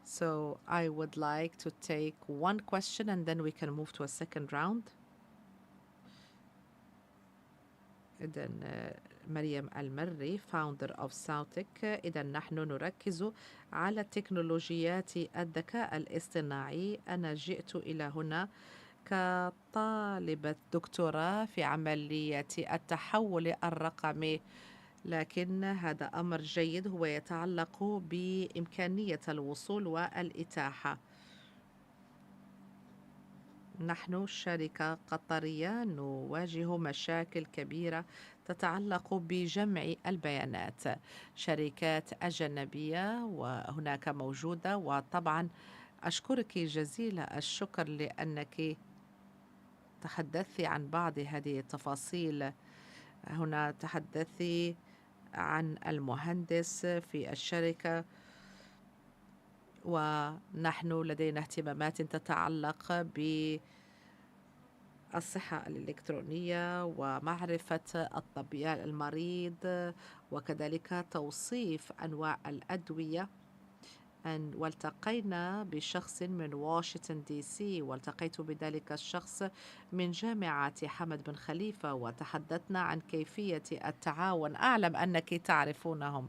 So I would like to take one question and then we can move to a second round. And then مريم المري, founder of Sautic. إذا نحن نركز على تكنولوجيات الذكاء الاصطناعي. أنا جئت إلى هنا كطالبة دكتوراه في عملية التحول الرقمي، لكن هذا أمر جيد هو يتعلق بإمكانية الوصول والإتاحة. نحن شركة قطرية نواجه مشاكل كبيرة تتعلق بجمع البيانات. شركات أجنبية وهناك موجودة، وطبعا أشكرك جزيل الشكر لأنك تحدثت عن بعض هذه التفاصيل. هنا تحدثي عن المهندس في الشركة، ونحن لدينا اهتمامات تتعلق بالصحة الإلكترونية ومعرفة الطبيب المريض، وكذلك توصيف أنواع الأدوية. والتقينا بشخص من واشنطن دي سي، والتقيت بذلك الشخص من جامعة حمد بن خليفة، وتحدثنا عن كيفية التعاون. أعلم أنك تعرفونهم.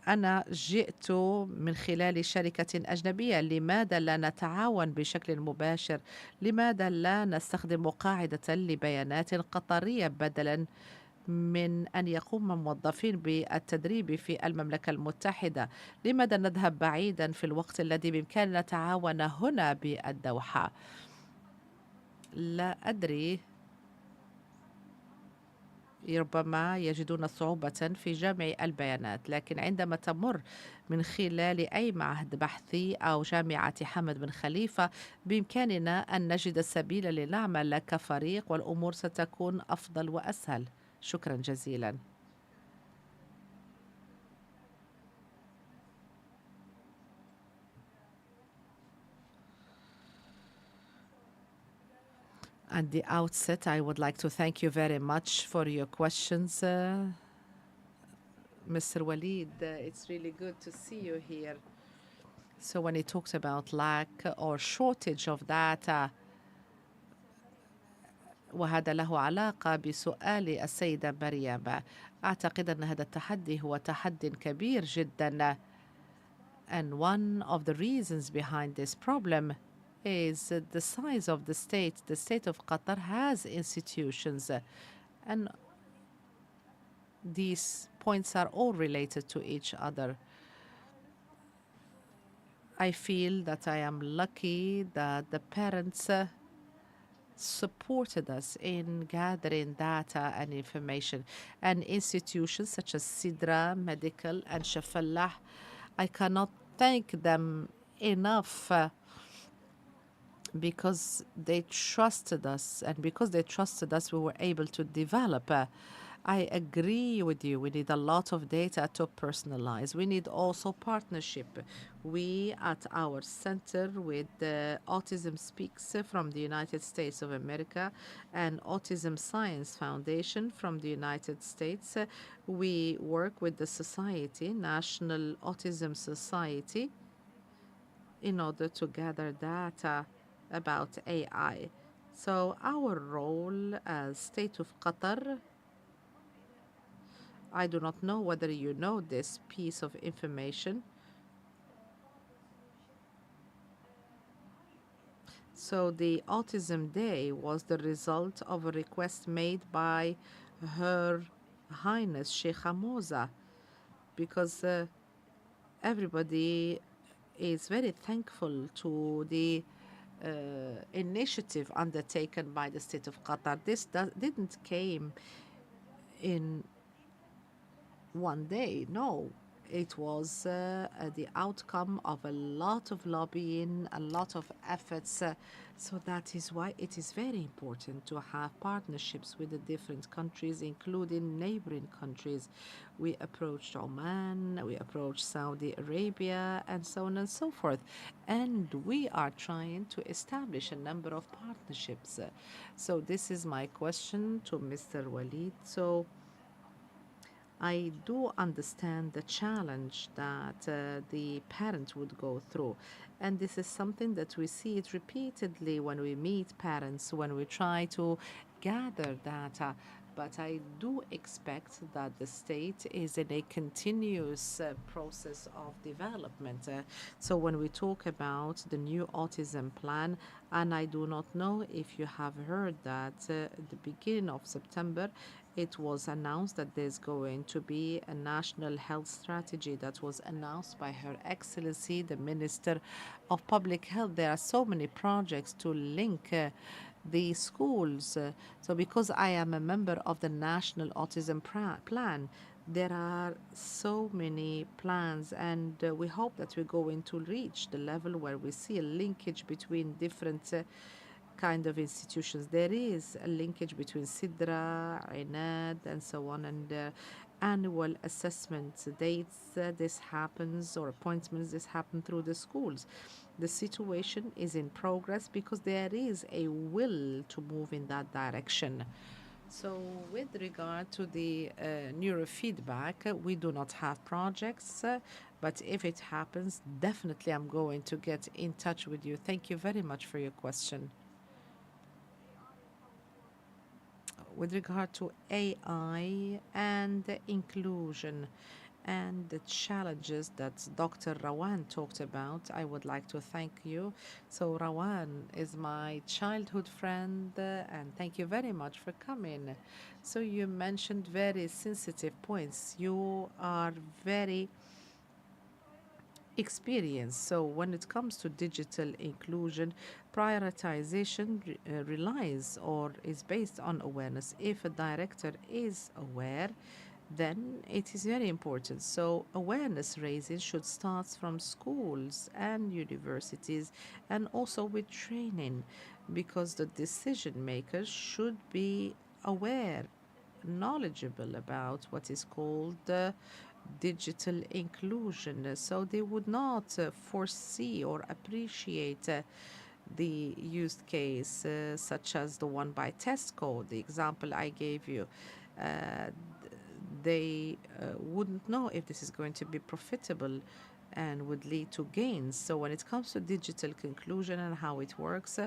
أنا جئت من خلال شركة أجنبية. لماذا لا نتعاون بشكل مباشر؟ لماذا لا نستخدم قاعدة لبيانات قطرية بدلاً من أن يقوم موظفين بالتدريب في المملكة المتحدة؟ لماذا نذهب بعيدا في الوقت الذي بإمكاننا نتعاون هنا بالدوحة؟ لا أدري، ربما يجدون صعوبة في جمع البيانات، لكن عندما تمر من خلال أي معهد بحثي أو جامعة حمد بن خليفة بإمكاننا أن نجد السبيل لنعمل كفريق، والأمور ستكون أفضل وأسهل. شكرا جزيلا. At the outset, I would like to thank you very much for your questions. Mr. Walid, it's really good to see you here. So when he talks about lack or shortage of data, وهذا له علاقة بسؤال السيدة مريم، أعتقد أن هذا التحدي هو تحدي كبير جدا. And one of the reasons behind this problem is the size of the state. The state of Qatar has institutions, and these points are all related to each other. I feel that I am lucky that the parents supported us in gathering data and information, and institutions such as Sidra Medical and Shafallah, I cannot thank them enough because they trusted us, and because they trusted us, we were able to develop. I agree with you. We need a lot of data to personalize. We need also partnership. We at our center with Autism Speaks from the United States of America and Autism Science Foundation from the United States, we work with the society, National Autism Society, in order to gather data about AI. So our role as State of Qatar, I do not know whether you know this piece of information. So the Autism Day was the result of a request made by Her Highness Sheikh Moza, because everybody is very thankful to the initiative undertaken by the State of Qatar. This didn't came in one day, no. It was the outcome of a lot of lobbying, a lot of efforts. So that is why it is very important to have partnerships with the different countries, including neighboring countries. We approached Oman, we approached Saudi Arabia, and so on and so forth. And we are trying to establish a number of partnerships. So this is my question to Mr. Walid. So I do understand the challenge that the parent would go through. And this is something that we see it repeatedly when we meet parents, when we try to gather data. But I do expect that the state is in a continuous process of development. So when we talk about the new autism plan, and I do not know if you have heard that at the beginning of September, it was announced that there's going to be a national health strategy that was announced by Her Excellency, the Minister of Public Health. There are so many projects to link the schools. So because I am a member of the National Autism Plan, There are so many plans, and we hope that we're going to reach the level where we see a linkage between different kind of institutions. There is a linkage between Sidra, Inad, and so on, and annual assessment dates. This happens, or appointments. This happen through the schools. The situation is in progress because there is a will to move in that direction. So, with regard to the neurofeedback, we do not have projects, but if it happens, definitely I'm going to get in touch with you. Thank you very much for your question. With regard to AI and inclusion and the challenges that Dr. Rawan talked about, I would like to thank you. So, Rawan is my childhood friend, and thank you very much for coming. So, you mentioned very sensitive points. You are very experienced. So, when it comes to digital inclusion, prioritization relies or is based on awareness. If a director is aware, then it is very important. So, awareness raising should start from schools and universities and also with training because the decision makers should be aware, knowledgeable about what is called digital inclusion. So, they would not foresee or appreciate. The use case, such as the one by Tesco, the example I gave you, uh, they wouldn't know if this is going to be profitable and would lead to gains. So when it comes to digital conclusion and how it works,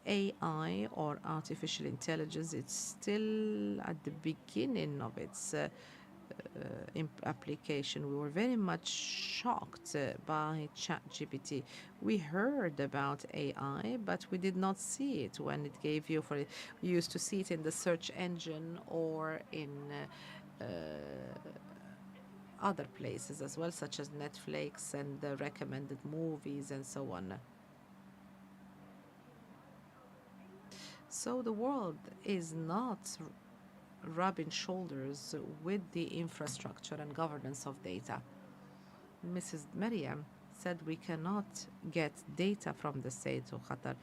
AI or artificial intelligence, it's still at the beginning of its application. We were very much shocked by ChatGPT. We heard about AI, but we did not see it when it gave you for it. We used to see it in the search engine or in other places as well, such as Netflix and the recommended movies and so on. So the world is not rubbing shoulders with the infrastructure and governance of data. Mrs. Maryam said we cannot get data from the state of Qatar.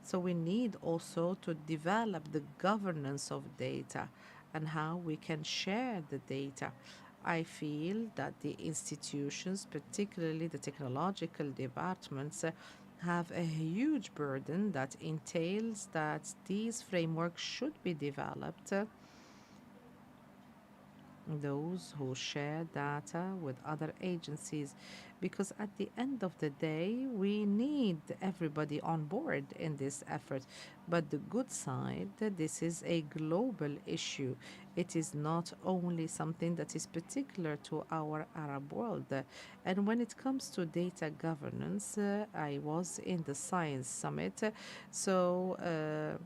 So we need also to develop the governance of data and how we can share the data. I feel that the institutions, particularly the technological departments, have a huge burden that entails that these frameworks should be developed, those who share data with other agencies, because at the end of the day we need everybody on board in this effort. But the good side, this is a global issue. It is not only something that is particular to our Arab world. And when it comes to data governance, I was in the science summit, so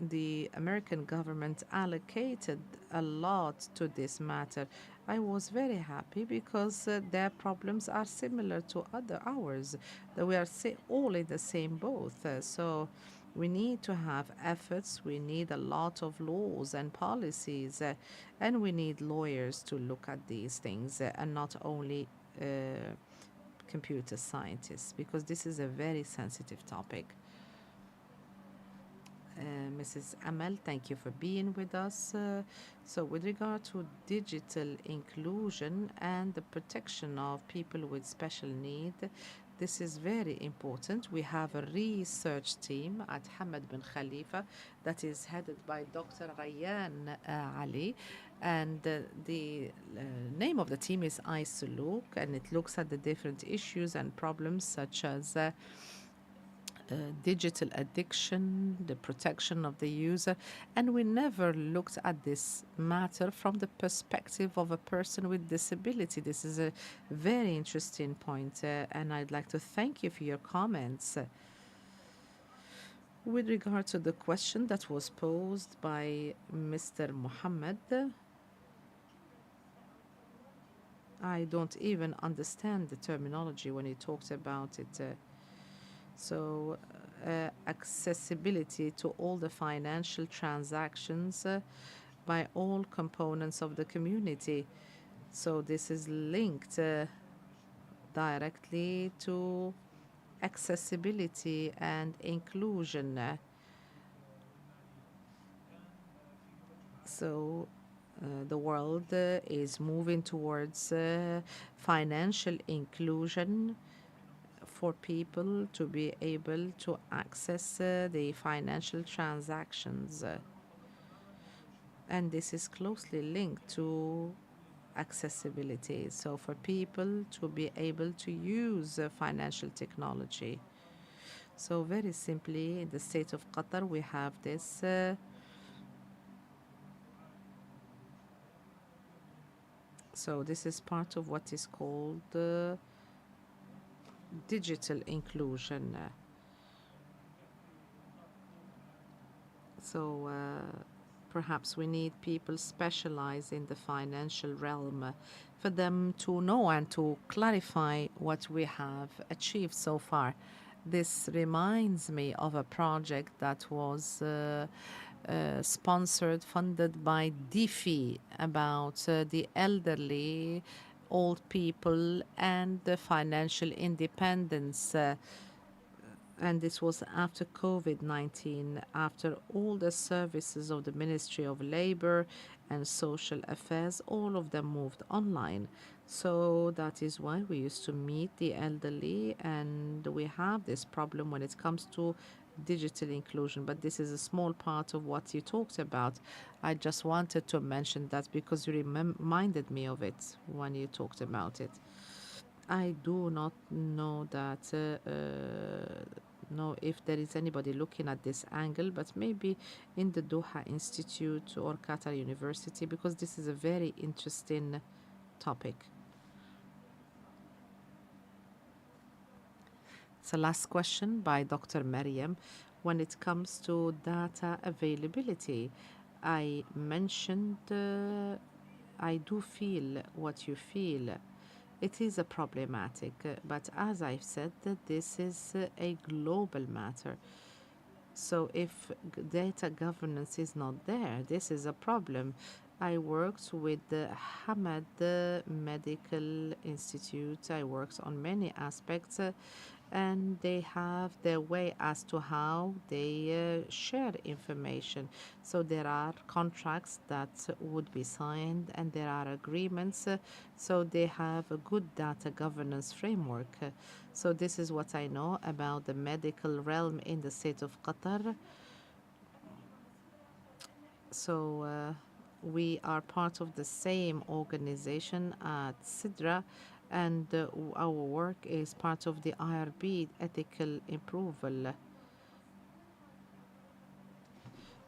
the American government allocated a lot to this matter. I was very happy because their problems are similar to other ours, that we are all in the same boat. So we need to have efforts, we need a lot of laws and policies, and we need lawyers to look at these things and not only computer scientists, because this is a very sensitive topic. Mrs. Amal, thank you for being with us. So, with regard to digital inclusion and the protection of people with special need, this is very important. We have a research team at Hamad bin Khalifa that is headed by Dr. Rayyan Ali. And the name of the team is iSuluk, and it looks at the different issues and problems such as digital addiction, the protection of the user, and we never looked at this matter from the perspective of a person with disability. This is a very interesting point, and I'd like to thank you for your comments. With regard to the question that was posed by Mr. Muhammad, I don't even understand the terminology when he talks about it. So, accessibility to all the financial transactions by all components of the community. So this is linked directly to accessibility and inclusion. So the world is moving towards financial inclusion for people to be able to access the financial transactions. And this is closely linked to accessibility. So for people to be able to use financial technology. So very simply, in the state of Qatar, we have this so this is part of what is called digital inclusion. So perhaps we need people specialized in the financial realm for them to know and to clarify what we have achieved so far. This reminds me of a project that was sponsored, funded by DeFi about the elderly, old people, and the financial independence. And this was after COVID-19, after all the services of the Ministry of Labor and Social Affairs, all of them moved online. So that is why we used to meet the elderly, and we have this problem when it comes to digital inclusion. But this is a small part of what you talked about. I just wanted to mention that because you reminded me of it when you talked about it. I do not know that know if there is anybody looking at this angle, but maybe in the Doha Institute or Qatar University, because this is a very interesting topic. So last question by Dr. Mariam. When it comes to data availability, I mentioned I do feel what you feel. It is a problematic, but as I've said, that this is a global matter. So if data governance is not there, this is a problem. I worked with the Hamad Medical Institute. I worked on many aspects, and they have their way as to how they share information. So there are contracts that would be signed, and there are agreements. So they have a good data governance framework. So this is what I know about the medical realm in the state of Qatar. So we are part of the same organization at Sidra, and our work is part of the IRB ethical approval.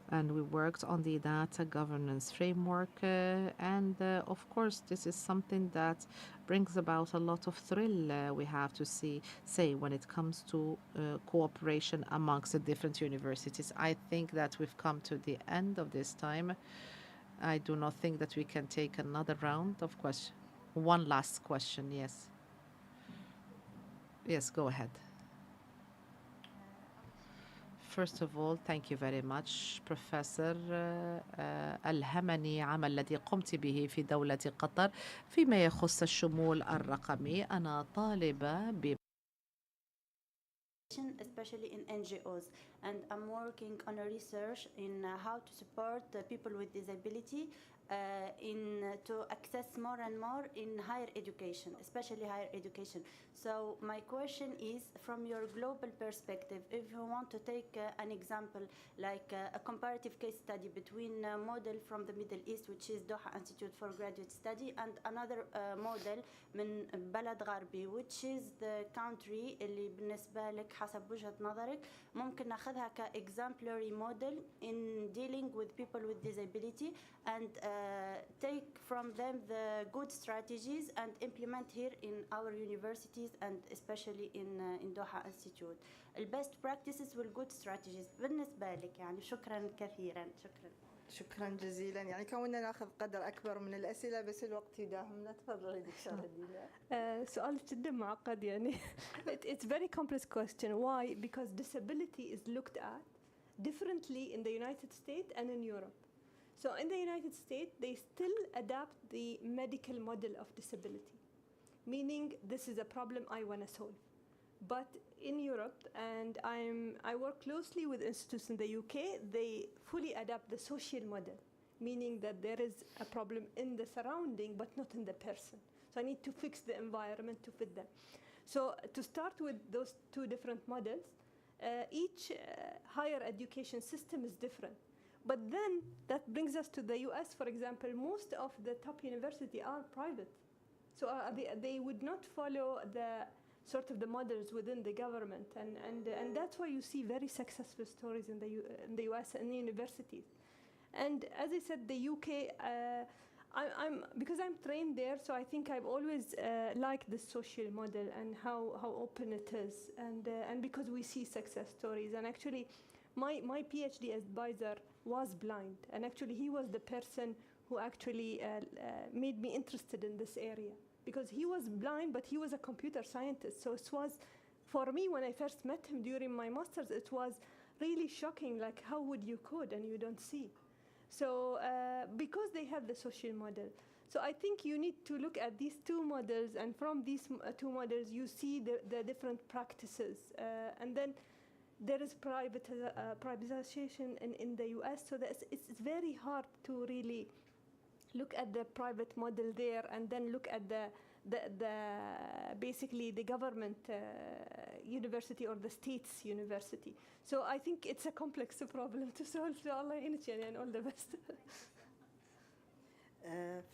And we worked on the data governance framework, and of course this is something that brings about a lot of thrill, we have to say when it comes to cooperation amongst the different universities. I think that we've come to the end of this time. I do not think that we can take another round of questions. One last question, yes. Yes, go ahead. First of all, thank you very much, Professor. ألهمني عمل الذي قمت به في دولة قطر فيما يخص الشمول الرقمي. أنا طالبة
especially in NGOs, and I'm working on a research in how to support people with disability to access more and more in higher education, especially higher education. So my question is, from your global perspective, if you want to take an example like a comparative case study between a model from the Middle East, which is Doha Institute for Graduate Study, and another model من بلد غربي, which is the country اللي بالنسبة لك حسب وجهة نظرك ممكن ناخذها كexemplary model in dealing with people with disability, and take from them the good strategies and implement here in our universities and especially in Doha Institute. The best practices والgood strategies بالنسبة لك يعني. شكرا كثيرا.
شكرا جزيلا. يعني كوننا ناخذ قدر أكبر من الأسئلة بس الوقت يداهمنا. تفضلي دكتورة دينا.
سؤال جدا معقد يعني. It's very complex question. Why? Because disability is looked at differently in the United States and in Europe. So in the United States, they still adapt the medical model of disability, meaning this is a problem I want to solve. But in Europe, and I work closely with institutes in the UK, they fully adapt the social model, meaning that there is a problem in the surrounding, but not in the person. So I need to fix the environment to fit them. So to start with those two different models, each higher education system is different. But then that brings us to the US, for example. Most of the top universities are private. So they would not follow the sort of the models within the government. And that's why you see very successful stories in the US and the universities. And as I said, the UK, because I'm trained there, so I think I've always liked the social model and how open it is. And because we see success stories. And actually, my PhD advisor was blind. And actually, he was the person who actually made me interested in this area. Because he was blind, but he was a computer scientist. So it was, for me, when I first met him during my master's, it was really shocking, like how would you code and you don't see? So because they have the social model. So I think you need to look at these two models, and from these two models, you see the different practices. And then there is privatization in the US, so it's very hard to really look at the private model there and then look at the basically the government university or the state's university. So I think it's a complex problem to solve. So Allah يعينك يعني, and all the best.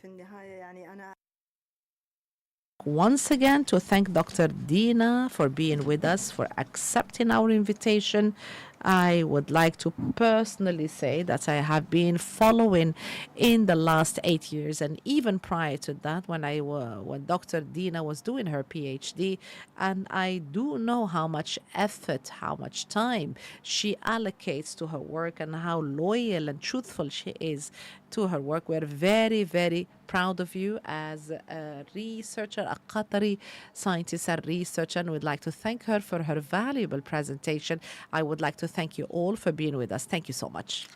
في النهاية يعني أنا
Once again to thank Dr. Dina for being with us, for accepting our invitation. I would like to personally say that I have been following in the last 8 years, and even prior to that, when Dr. Dina was doing her PhD, and I do know how much effort, how much time she allocates to her work, and how loyal and truthful she is to her work. We're very, very proud of you as a researcher, a Qatari scientist and researcher, and we'd like to thank her for her valuable presentation. I would like to thank you all for being with us. Thank you so much.